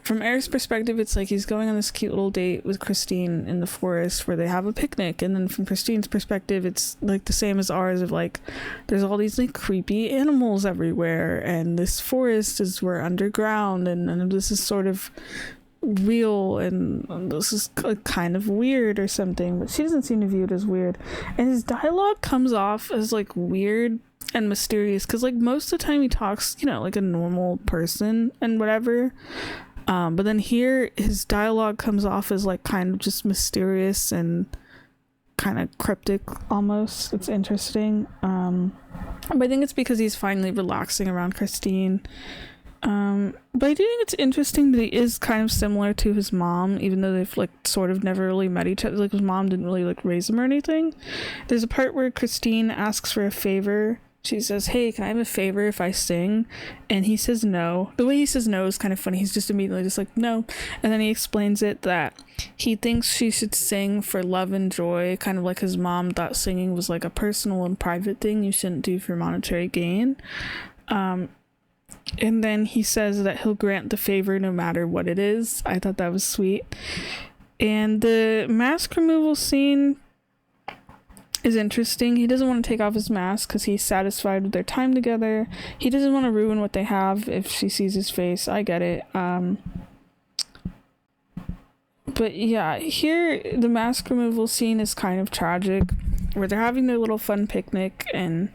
From Eric's perspective, it's like he's going on this cute little date with Christine in the forest where they have a picnic, and then from Christine's perspective, it's like the same as ours, of like there's all these like creepy animals everywhere, and this forest is we're underground, and this is sort of real, and this is kind of weird or something, but she doesn't seem to view it as weird. And his dialogue comes off as like weird and mysterious, because like most of the time he talks, you know, like a normal person and whatever, but then here his dialogue comes off as like kind of just mysterious and kind of cryptic almost. It's interesting, but I think it's because he's finally relaxing around Christine. But I do think it's interesting that he is kind of similar to his mom, even though they've like sort of never really met each other. Like his mom didn't really like raise him or anything. There's a part where Christine asks for a favor. She says, hey, can I have a favor if I sing? And he says no. The way he says no is kind of funny. He's just immediately just like, no. And then he explains it that he thinks she should sing for love and joy, kind of like his mom thought singing was like a personal and private thing you shouldn't do for monetary gain. And then he says that he'll grant the favor no matter what it is. I thought that was sweet. And the mask removal scene is interesting. He doesn't want to take off his mask because he's satisfied with their time together. He doesn't want to ruin what they have if she sees his face. I get it. But yeah, here the mask removal scene is kind of tragic, where they're having their little fun picnic and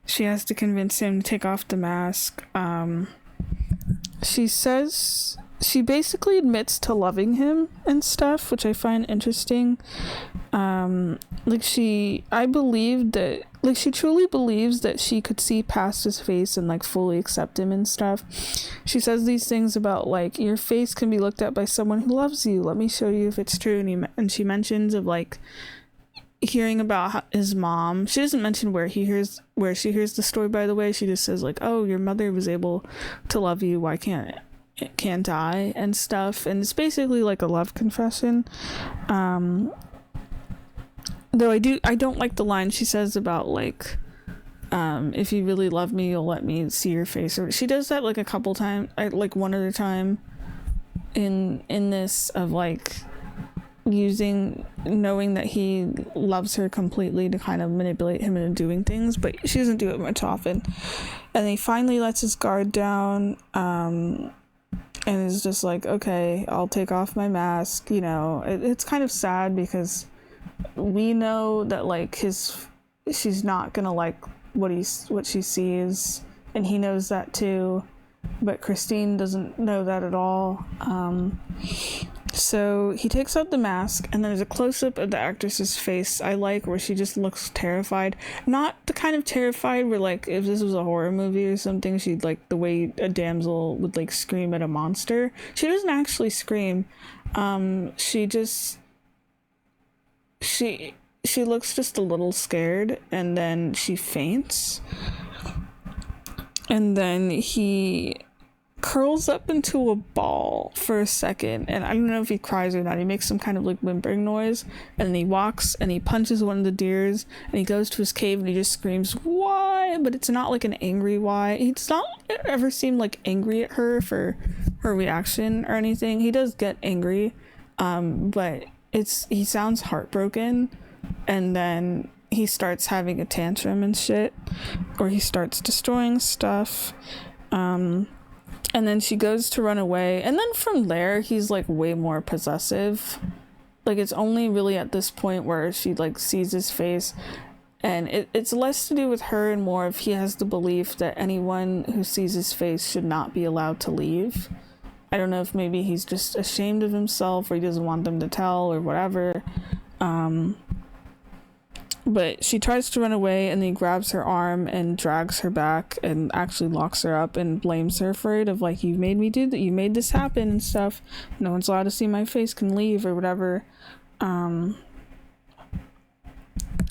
she has to convince him to take off the mask. She says she basically admits to loving him and stuff, which I find interesting. I believe that, like, she truly believes that she could see past his face and like fully accept him and stuff. She says these things about like, your face can be looked at by someone who loves you. Let me show you if it's true. And she mentions of like hearing about his mom. She doesn't mention where she hears the story, by the way. She just says like, oh, your mother was able to love you, why can't I, and stuff. And it's basically like a love confession. Though I don't like the line she says about like, if you really love me, you'll let me see your face. Or she does that like a couple times, like one other time in this, of like knowing that he loves her completely to kind of manipulate him into doing things, but she doesn't do it much often. And he finally lets his guard down, and is just like, okay, I'll take off my mask. You know, it's kind of sad because we know that like she's not gonna like what she sees, and he knows that too, but Christine doesn't know that at all. So he takes out the mask, and there's a close-up of the actress's face I like, where she just looks terrified. Not the kind of terrified where like if this was a horror movie or something, she'd like the way a damsel would like scream at a monster. She doesn't actually scream. she looks just a little scared, and then she faints, and then he curls up into a ball for a second, and I don't know if he cries or not. He makes some kind of like whimpering noise, and then he walks and he punches one of the deers, and he goes to his cave and he just screams why, but it's not like an angry why. He's not ever seemed like angry at her for her reaction or anything. He does get angry, but he sounds heartbroken, and then he starts having a tantrum and shit, or he starts destroying stuff, and then she goes to run away, and then from there he's like way more possessive. Like, it's only really at this point where she like sees his face, and it's less to do with her and more of he has the belief that anyone who sees his face should not be allowed to leave. I don't know if maybe he's just ashamed of himself, or he doesn't want them to tell, or whatever. But she tries to run away, and then he grabs her arm and drags her back and actually locks her up and blames her for it, of like, you made me do that, you made this happen and stuff, no one's allowed to see my face, can leave, or whatever. And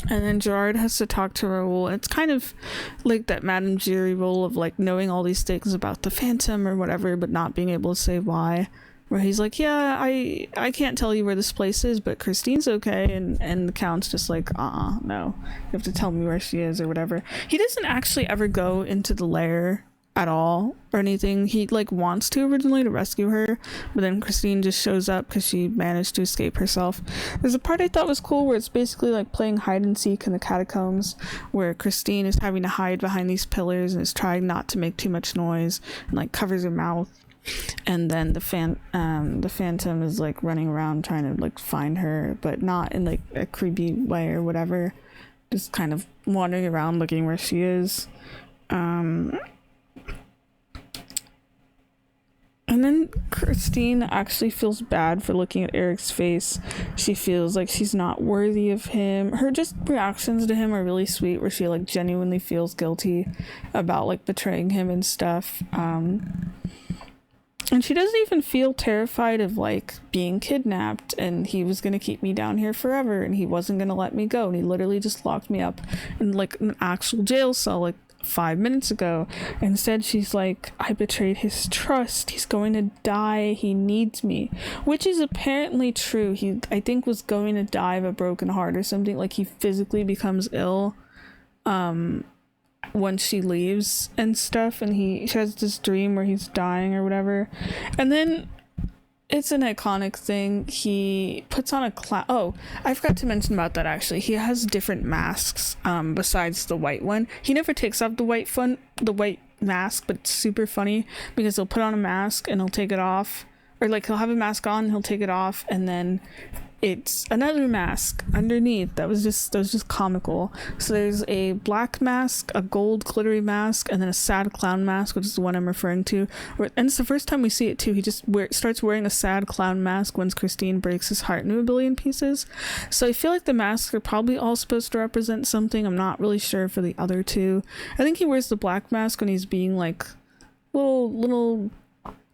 then Gerard has to talk to Raoul. It's kind of like that Madame Giry role of like knowing all these things about the Phantom or whatever, but not being able to say why. Where he's like, yeah, I can't tell you where this place is, but Christine's okay, and the Count's just like, no, you have to tell me where she is or whatever. He doesn't actually ever go into the lair at all or anything. He like wants to originally to rescue her, but then Christine just shows up because she managed to escape herself. There's a part I thought was cool where it's basically like playing hide and seek in the catacombs, where Christine is having to hide behind these pillars and is trying not to make too much noise and like covers her mouth. And then the Phantom is like running around trying to like find her, but not in like a creepy way or whatever, just kind of wandering around looking where she is. And then Christine actually feels bad for looking at Eric's face. She feels like she's not worthy of him. Her just reactions to him are really sweet, where she like genuinely feels guilty about like betraying him and stuff. And she doesn't even feel terrified of like being kidnapped, and he was going to keep me down here forever, and he wasn't going to let me go, and he literally just locked me up in like an actual jail cell like 5 minutes ago. Instead she's like, I betrayed his trust, he's going to die, he needs me, which is apparently true. He, I think, was going to die of a broken heart or something. Like, he physically becomes ill once she leaves and stuff, and she has this dream where he's dying or whatever. And then it's an iconic thing, he puts on a oh, I forgot to mention about that actually. He has different masks besides the white one. He never takes off the white mask, but it's super funny because he'll put on a mask and he'll take it off, or like he'll have a mask on and he'll take it off, and then it's another mask underneath. That was just comical. So there's a black mask, a gold glittery mask, and then a sad clown mask, which is the one I'm referring to. And it's the first time we see it too. He just starts wearing a sad clown mask once Christine breaks his heart into a billion pieces. So I feel like the masks are probably all supposed to represent something. I'm not really sure for the other two. I think he wears the black mask when he's being like little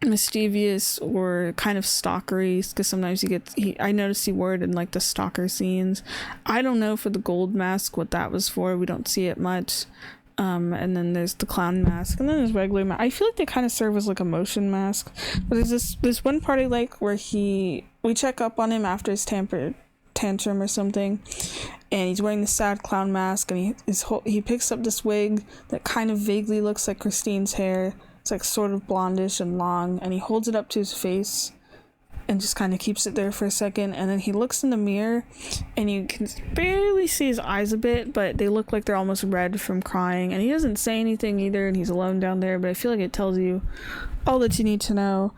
mischievous or kind of stalkery, because sometimes I noticed he wore it in like the stalker scenes. I don't know for the gold mask what that was for. We don't see it much. And then there's the clown mask, and then there's regular mask. I feel like they kind of serve as like a motion mask. But there's one part I like where we check up on him after his tantrum or something, and he's wearing the sad clown mask, and he picks up this wig that kind of vaguely looks like Christine's hair. It's like sort of blondish and long, and he holds it up to his face and just kind of keeps it there for a second, and then he looks in the mirror and you can barely see his eyes a bit, but they look like they're almost red from crying, and he doesn't say anything either, and he's alone down there, but I feel like it tells you all that you need to know.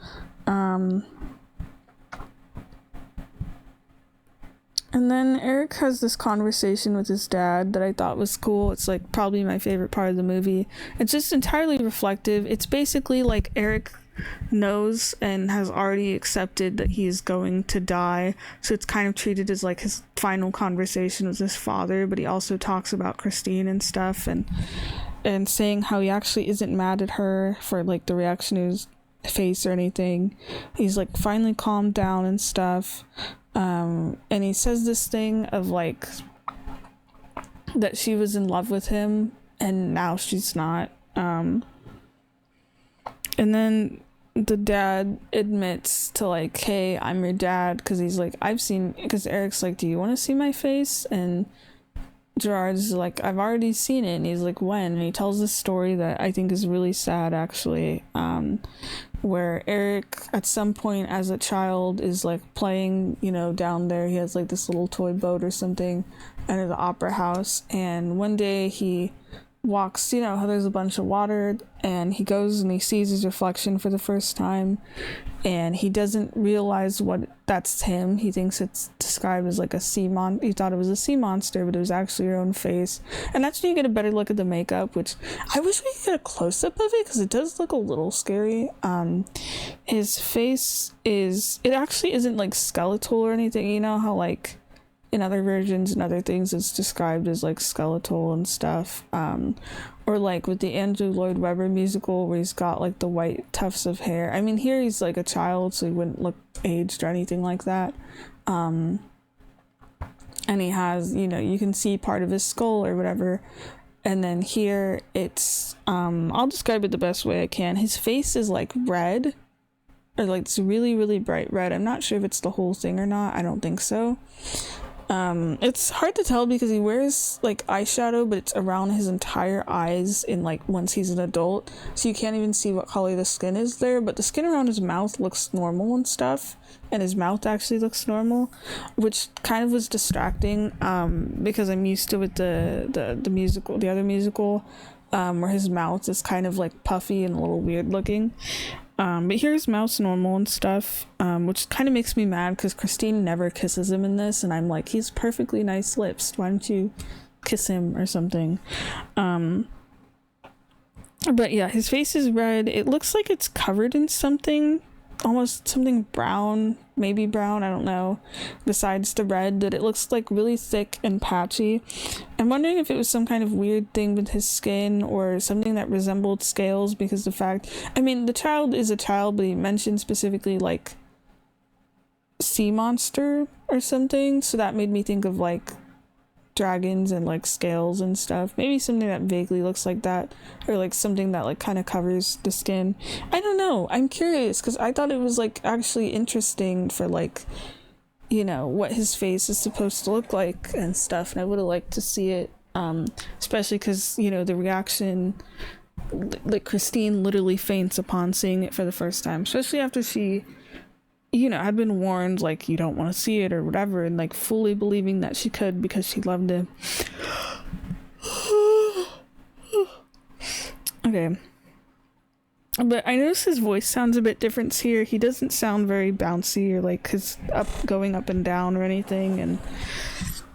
And then Eric has this conversation with his dad that I thought was cool. It's like probably my favorite part of the movie. It's just entirely reflective. It's basically like Eric knows and has already accepted that he is going to die, so it's kind of treated as like his final conversation with his father, but he also talks about Christine and stuff, and saying how he actually isn't mad at her for like the reaction to his face or anything. He's like finally calmed down and stuff. And he says this thing of like, that she was in love with him and now she's not. And then the dad admits to like, hey, I'm your dad, because he's like, because Eric's like, do you want to see my face? And Gerard's like, I've already seen it. And he's like, when? And he tells this story that I think is really sad, actually, where Eric at some point as a child is like playing, down there. He has like this little toy boat or something under the opera house, and one day he walks, how there's a bunch of water, and he goes and he sees his reflection for the first time, and he doesn't realize that's him. He thinks it's described as like a he thought it was a sea monster, but it was actually your own face. And that's when you get a better look at the makeup, which I wish we could get a close-up of it, because it does look a little scary. His face it actually isn't like skeletal or anything. You know how like in other versions and other things it's described as like skeletal and stuff, or like with the Andrew Lloyd Webber musical where he's got like the white tufts of hair. I mean, here he's like a child, so he wouldn't look aged or anything like that, and he has, you can see part of his skull or whatever. And then here it's I'll describe it the best way I can. His face is like red, or like it's really, really bright red. I'm not sure if it's the whole thing or not. I don't think so. It's hard to tell because he wears like eyeshadow, but it's around his entire eyes in like once he's an adult, so you can't even see what color the skin is there, but the skin around his mouth looks normal and stuff, and his mouth actually looks normal, which kind of was distracting, because I'm used to with the musical, the other musical, where his mouth is kind of like puffy and a little weird looking. But here's Mouse normal and stuff, which kind of makes me mad because Christine never kisses him in this, and I'm like, he's perfectly nice lips. Why don't you kiss him or something? But yeah, his face is red. It looks like it's covered in something, almost something brown, maybe brown, I don't know, besides the red, that it looks like really thick and patchy. I'm wondering if it was some kind of weird thing with his skin or something that resembled scales, because the child is a child, but he mentioned specifically like sea monster or something, so that made me think of like dragons and like scales and stuff. Maybe something that vaguely looks like that, or like something that like kind of covers the skin. I don't know, I'm curious because I thought it was like actually interesting for like, what his face is supposed to look like and stuff, and I would have liked to see it, especially because the reaction, like Christine literally faints upon seeing it for the first time, especially after she had been warned, like, you don't want to see it or whatever, and like fully believing that she could because she loved him. Okay. But I notice his voice sounds a bit different here. He doesn't sound very bouncy or like going up and down or anything, and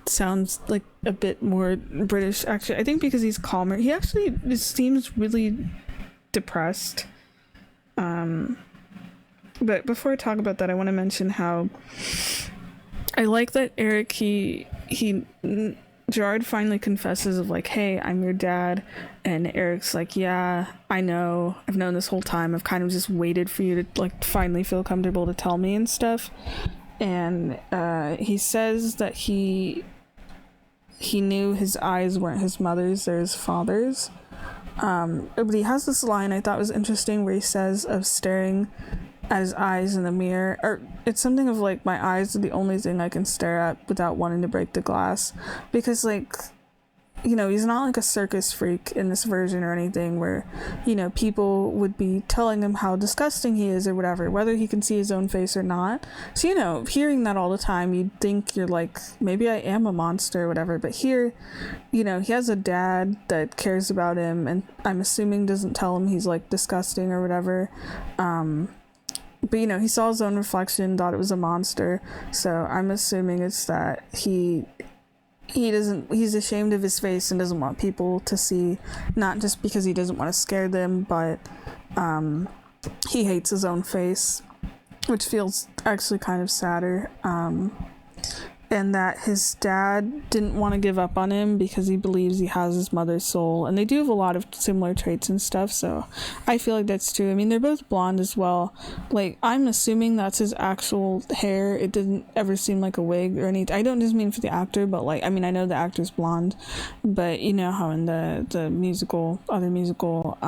sounds like a bit more British, actually. I think because he's calmer. He actually seems really depressed. But before I talk about that, I want to mention how I like that Eric, Gerard finally confesses of like, hey, I'm your dad, and Eric's like, yeah, I know, I've known this whole time, I've kind of just waited for you to like finally feel comfortable to tell me and stuff. And he says that he knew his eyes weren't his mother's, they're his father's. But he has this line I thought was interesting where he says of staring at his eyes in the mirror, or it's something of like, my eyes are the only thing I can stare at without wanting to break the glass, because like, he's not like a circus freak in this version or anything where, people would be telling him how disgusting he is or whatever, whether he can see his own face or not. So, hearing that all the time, you'd think you're like, maybe I am a monster or whatever. But here, he has a dad that cares about him, and I'm assuming doesn't tell him he's like disgusting or whatever. But he saw his own reflection, thought it was a monster. So I'm assuming it's that he's ashamed of his face and doesn't want people to see, not just because he doesn't want to scare them, but he hates his own face, which feels actually kind of sadder. And and that his dad didn't want to give up on him because he believes he has his mother's soul. And they do have a lot of similar traits and stuff, so I feel like that's true. I mean, they're both blonde as well. Like, I'm assuming that's his actual hair. It didn't ever seem like a wig or anything. I don't just mean for the actor, but like, I mean, I know the actor's blonde, but you know how in the other musical,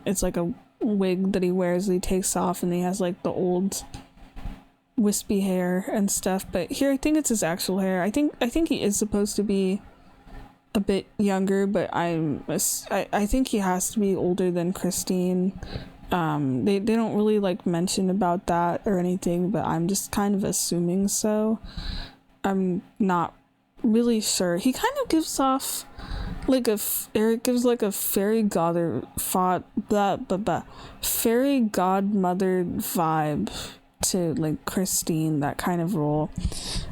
it's like a wig that he wears that he takes off, and he has like the old wispy hair and stuff. But here I think it's his actual hair. I think he is supposed to be a bit younger, but I think he has to be older than Christine. They don't really like mention about that or anything, but I'm just kind of assuming so. I'm not really sure. He kind of gives off like Eric gives like a fairy godmother vibe to like Christine, that kind of role.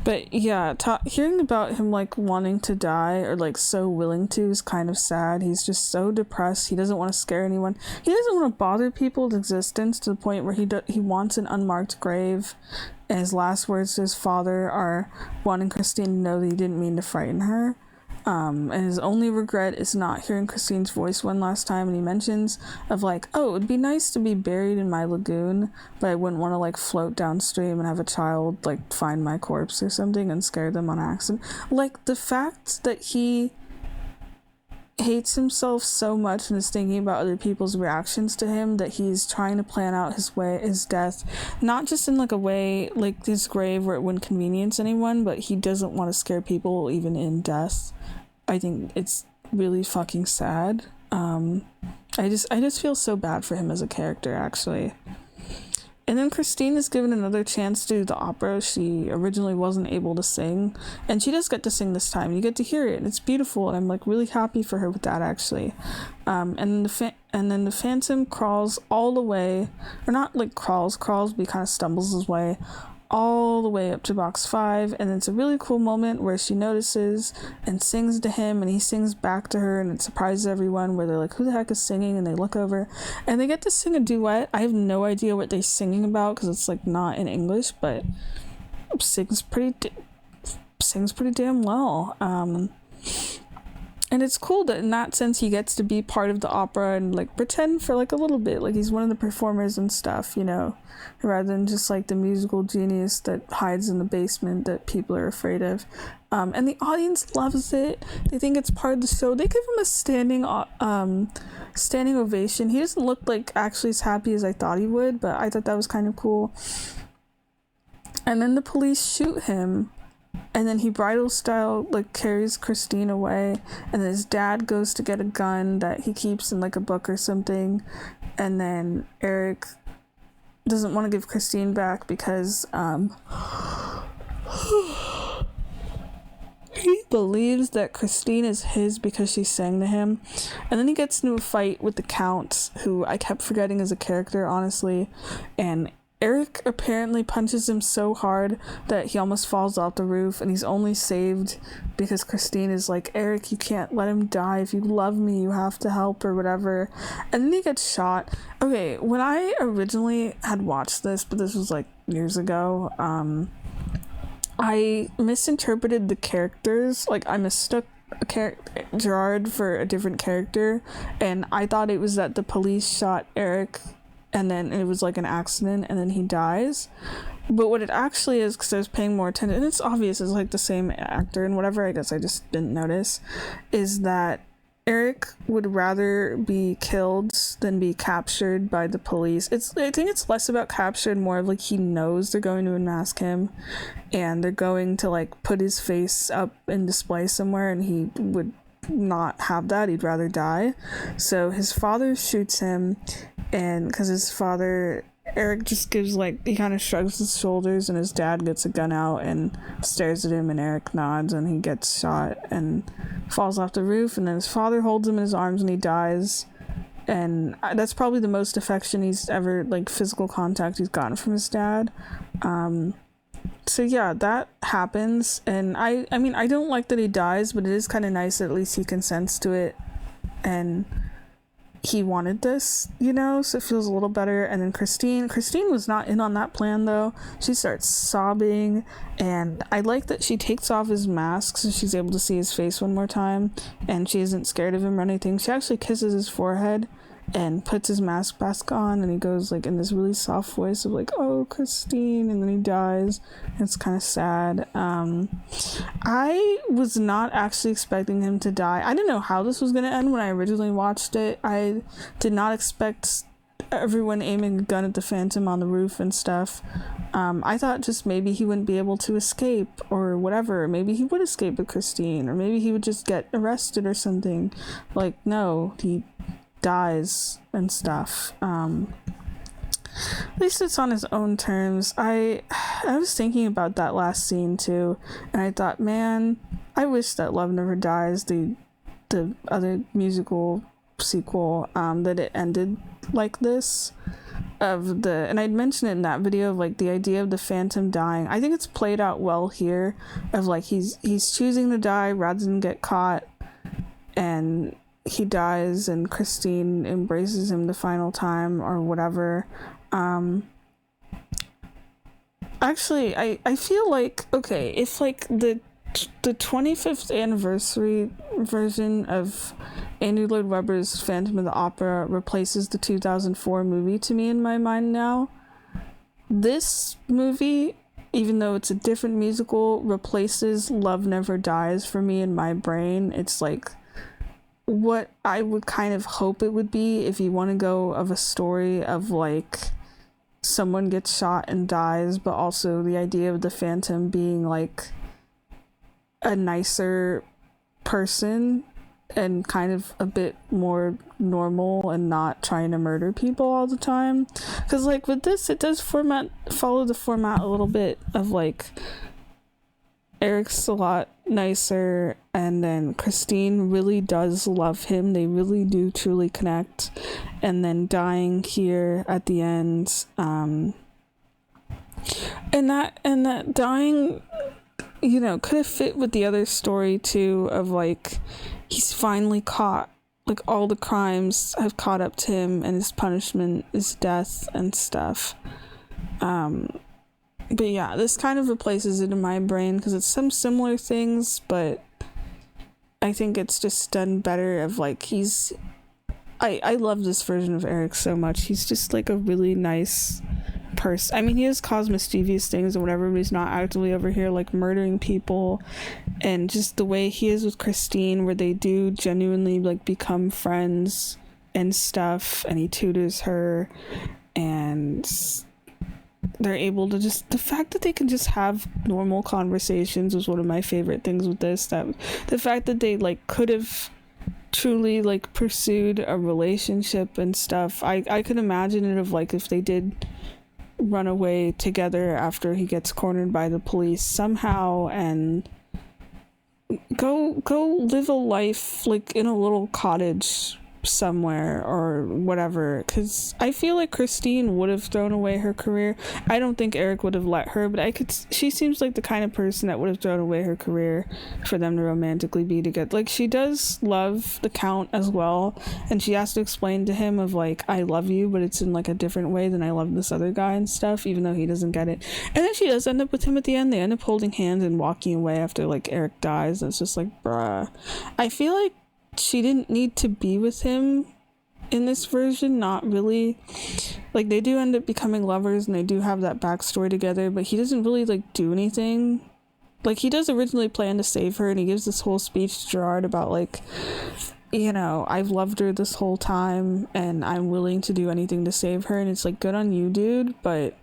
But yeah, hearing about him like wanting to die or like so willing to is kind of sad. He's just so depressed. He doesn't want to scare anyone. He doesn't want to bother people's existence to the point where he wants an unmarked grave. And his last words to his father are wanting Christine to know that he didn't mean to frighten her. And his only regret is not hearing Christine's voice one last time, and he mentions of like, oh, it would be nice to be buried in my lagoon, but I wouldn't want to like float downstream and have a child like find my corpse or something and scare them on accident. Like, the fact that he hates himself so much and is thinking about other people's reactions to him that he's trying to plan out his death, not just in like a way like his grave where it wouldn't convenience anyone, but he doesn't want to scare people even in death. I think it's really fucking sad. I just feel so bad for him as a character, actually. And then Christine is given another chance to do the opera. She originally wasn't able to sing, and she does get to sing this time. You get to hear it, and it's beautiful, and I'm like really happy for her with that, actually. And then the Phantom crawls all the way, or not like crawls, but he kind of stumbles his way all the way up to box 5, and it's a really cool moment where she notices and sings to him, and he sings back to her, and it surprises everyone where they're like, who the heck is singing? And they look over and they get to sing a duet. I have no idea what they're singing about because it's like not in English, but sings pretty damn well. And it's cool that in that sense he gets to be part of the opera and like pretend for like a little bit, like he's one of the performers and stuff, you know, rather than just like the musical genius that hides in the basement that people are afraid of. And the audience loves it. They think it's part of the show. They give him a standing ovation. He doesn't look like actually as happy as I thought he would, but I thought that was kind of cool. And then the police shoot him. And then he bridal style like carries Christine away, and then his dad goes to get a gun that he keeps in like a book or something, and then Eric doesn't want to give Christine back because he believes that Christine is his because she sang to him. And then he gets into a fight with the Count, who I kept forgetting as a character, honestly, and Eric apparently punches him so hard that he almost falls off the roof, and he's only saved because Christine is like, Eric, you can't let him die. If you love me, you have to help, or whatever. And then he gets shot. Okay, when I originally had watched this, but this was like years ago, I misinterpreted the characters. Like, I mistook Gerard for a different character, and I thought it was that the police shot Eric and then it was like an accident and then he dies. But what it actually is, because I was paying more attention, and it's obvious it's like the same actor and whatever, I guess I just didn't notice, is that Eric would rather be killed than be captured by the police. I think it's less about captured, more of like he knows they're going to unmask him and they're going to like put his face up in display somewhere, and he would not have that. He'd rather die. So his father shoots him, and because his father, Eric just gives like, he kind of shrugs his shoulders, and his dad gets a gun out and stares at him, and Eric nods, and he gets shot and falls off the roof, and then his father holds him in his arms and he dies. And that's probably the most affection he's ever, like physical contact he's gotten from his dad. So yeah, that happens, and I mean, I don't like that he dies, but it is kind of nice that at least he consents to it. And he wanted this, you know, so it feels a little better. And then Christine was not in on that plan though. She starts sobbing, and I like that she takes off his mask so she's able to see his face one more time, and she isn't scared of him or anything. She actually kisses his forehead and puts his mask back on, and he goes like in this really soft voice of like, "Oh, Christine," and then he dies. It's kind of sad. I was not actually expecting him to die. I didn't know how this was going to end when I originally watched it. I did not expect everyone aiming a gun at the Phantom on the roof and stuff. I thought just maybe he wouldn't be able to escape or whatever. Maybe he would escape with Christine, or maybe he would just get arrested or something. Like, no, he dies and stuff. At least it's on his own terms. I was thinking about that last scene too, and I thought, man, I wish that Love Never Dies, the other musical sequel, that it ended like this. And I'd mentioned it in that video of like the idea of the Phantom dying. I think it's played out well here, of like he's choosing to die rather than get caught, and he dies and Christine embraces him the final time or whatever. Actually, I feel like, okay, if like the 25th anniversary version of Andrew Lloyd Webber's Phantom of the Opera replaces the 2004 movie to me in my mind now, this movie, even though it's a different musical, replaces Love Never Dies for me in my brain. It's like what I would kind of hope it would be if you want to go of a story of like someone gets shot and dies, but also the idea of the Phantom being like a nicer person and kind of a bit more normal and not trying to murder people all the time. Because like with this, it does follow the format a little bit of like Eric's a lot nicer, and then Christine really does love him. They really do truly connect, and then dying here at the end, and that dying, you know, could have fit with the other story too of like he's finally caught, like all the crimes have caught up to him and his punishment is death and stuff. But yeah, this kind of replaces it in my brain because it's some similar things, but I think it's just done better of like I love this version of Eric so much. He's just like a really nice person. I mean, he has caused mischievous things or whatever, but he's not actively over here like murdering people. And just the way he is with Christine, where they do genuinely like become friends and stuff, and he tutors her, and they're able to just, the fact that they can just have normal conversations was one of my favorite things with this. That the fact that they like could have truly like pursued a relationship and stuff. I could imagine it of like if they did run away together after he gets cornered by the police somehow and go live a life like in a little cottage somewhere or whatever, because I feel like Christine would have thrown away her career. I don't think Eric would have let her, but she seems like the kind of person that would have thrown away her career for them to romantically be together. Like, she does love the Count as well, and she has to explain to him of like, I love you, but it's in like a different way than I love this other guy and stuff, even though he doesn't get it. And then she does end up with him at the end. They end up holding hands and walking away after like Eric dies. It's just like, bruh. I feel like she didn't need to be with him in this version, not really. Like, they do end up becoming lovers and they do have that backstory together, but he doesn't really like do anything. Like, he does originally plan to save her, and he gives this whole speech to Gerard about like, you know, I've loved her this whole time and I'm willing to do anything to save her, and it's like, good on you, dude, but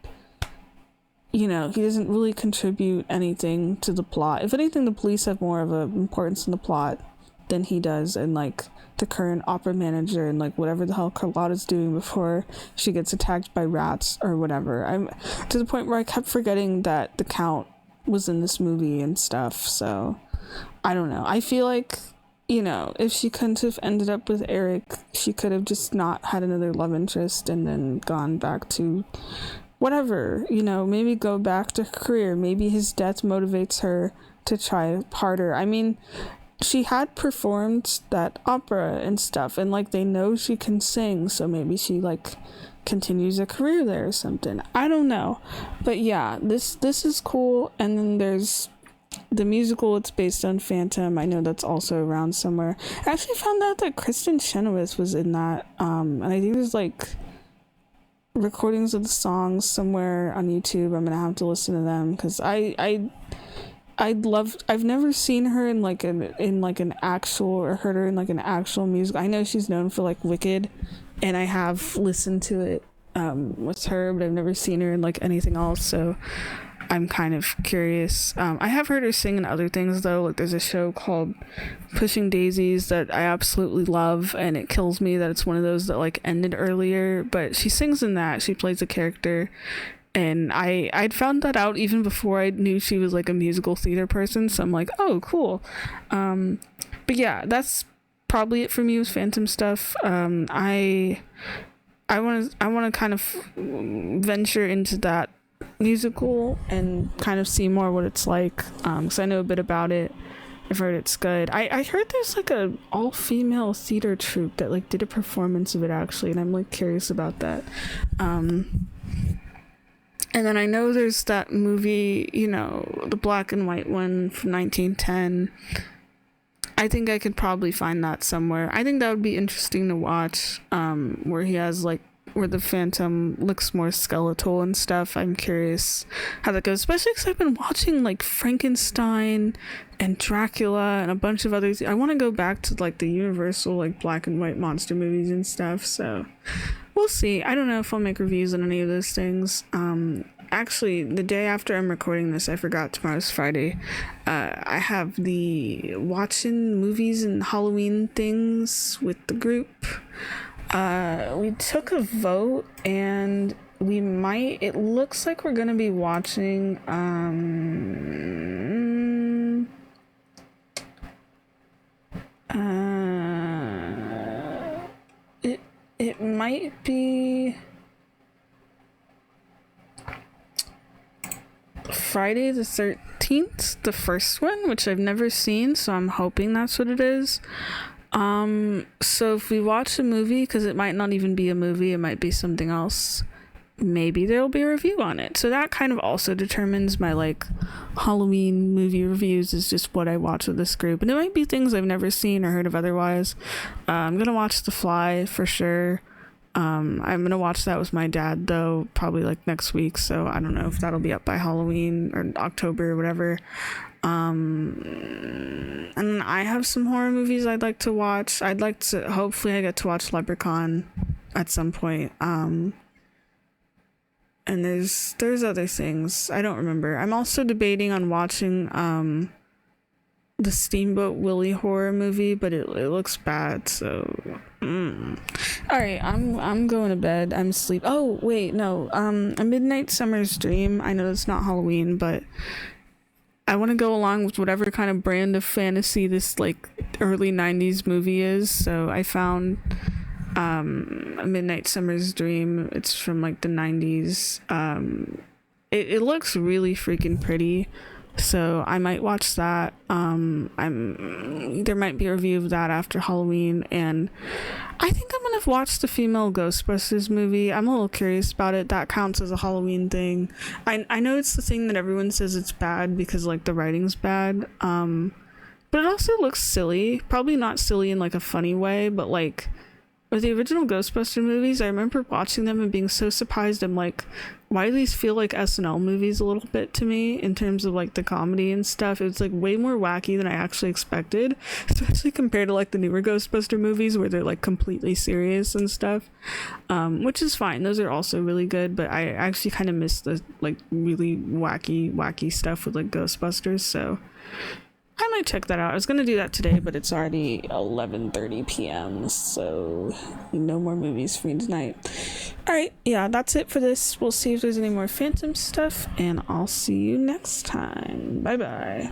you know, he doesn't really contribute anything to the plot. If anything, the police have more of an importance in the plot than he does, and like the current opera manager and like whatever the hell Carlotta's doing before she gets attacked by rats or whatever. I'm to the point where I kept forgetting that the Count was in this movie and stuff. So I don't know. I feel like, you know, if she couldn't have ended up with Eric, she could have just not had another love interest and then gone back to whatever, you know, maybe go back to her career. Maybe his death motivates her to try harder. I mean, she had performed that opera and stuff, and like they know she can sing, so maybe she like continues a career there or something. I don't know, but yeah, this is cool. And then there's the musical. It's based on Phantom. I know that's also around somewhere. I actually found out that Kristen Chenoweth was in that, and I think there's like recordings of the songs somewhere on YouTube. I'm gonna have to listen to them because I've never seen her in like an actual, or heard her in like an actual music. I know she's known for like Wicked, and I have listened to it with her, but I've never seen her in like anything else, so I'm kind of curious. I have heard her sing in other things though. Like there's a show called Pushing Daisies that I absolutely love, and it kills me that it's one of those that like ended earlier, but she sings in that. She plays a character, and I'd found that out even before I knew she was like a musical theater person, so I'm like, oh cool. But yeah, that's probably it for me with Phantom stuff. I want to kind of venture into that musical and kind of see more what it's like, because I know a bit about it. I've heard it's good. I heard there's like a all-female theater troupe that like did a performance of it actually, and I'm like curious about that. And then I know there's that movie, you know, the black and white one from 1910. I think I could probably find that somewhere. I think that would be interesting to watch, where the Phantom looks more skeletal and stuff. I'm curious how that goes, especially because I've been watching like Frankenstein and Dracula and a bunch of other I want to go back to like the Universal like black and white monster movies and stuff, so we'll see. I don't know if I'll make reviews on any of those things. Actually, the day after I'm recording this, I forgot tomorrow's Friday. I have the watching movies and Halloween things with the group. We took a vote, and it looks like we're gonna be watching, it might be Friday the 13th, the first one, which I've never seen, so I'm hoping that's what it is. So if we watch a movie, because it might not even be a movie, it might be something else, maybe there'll be a review on it. So that kind of also determines my like Halloween movie reviews, is just what I watch with this group, and it might be things I've never seen or heard of otherwise. I'm gonna watch The Fly for sure. I'm gonna watch that with my dad though, probably like next week, so I don't know if that'll be up by Halloween or October or whatever. And I have some horror movies I'd like to watch. Hopefully I get to watch Leprechaun at some point. And there's other things I don't remember. I'm also debating on watching the Steamboat Willie horror movie, but it looks bad, so all right, I'm going to bed. I'm asleep. Oh wait, no, A Midnight Summer's Dream, I know it's not Halloween, but I want to go along with whatever kind of brand of fantasy this like early 90s movie is, so I found A Midnight Summer's Dream. It's from like the 90s. It looks really freaking pretty, so I might watch that. There might be a review of that after Halloween, and I think I'm gonna watch the female Ghostbusters movie. I'm a little curious about it. That counts as a Halloween thing. I know it's the thing that everyone says it's bad because like the writing's bad, but it also looks silly. Probably not silly in like a funny way, but like with the original Ghostbuster movies, I remember watching them and being so surprised. I'm like, why do these feel like SNL movies a little bit to me in terms of like the comedy and stuff? It's like way more wacky than I actually expected, especially compared to like the newer Ghostbuster movies where they're like completely serious and stuff, which is fine. Those are also really good, but I actually kind of miss the like really wacky stuff with like Ghostbusters, so I might check that out. I was gonna do that today, but it's already 11:30 p.m., so no more movies for me tonight. Alright, yeah, that's it for this. We'll see if there's any more Phantom stuff, and I'll see you next time. Bye bye.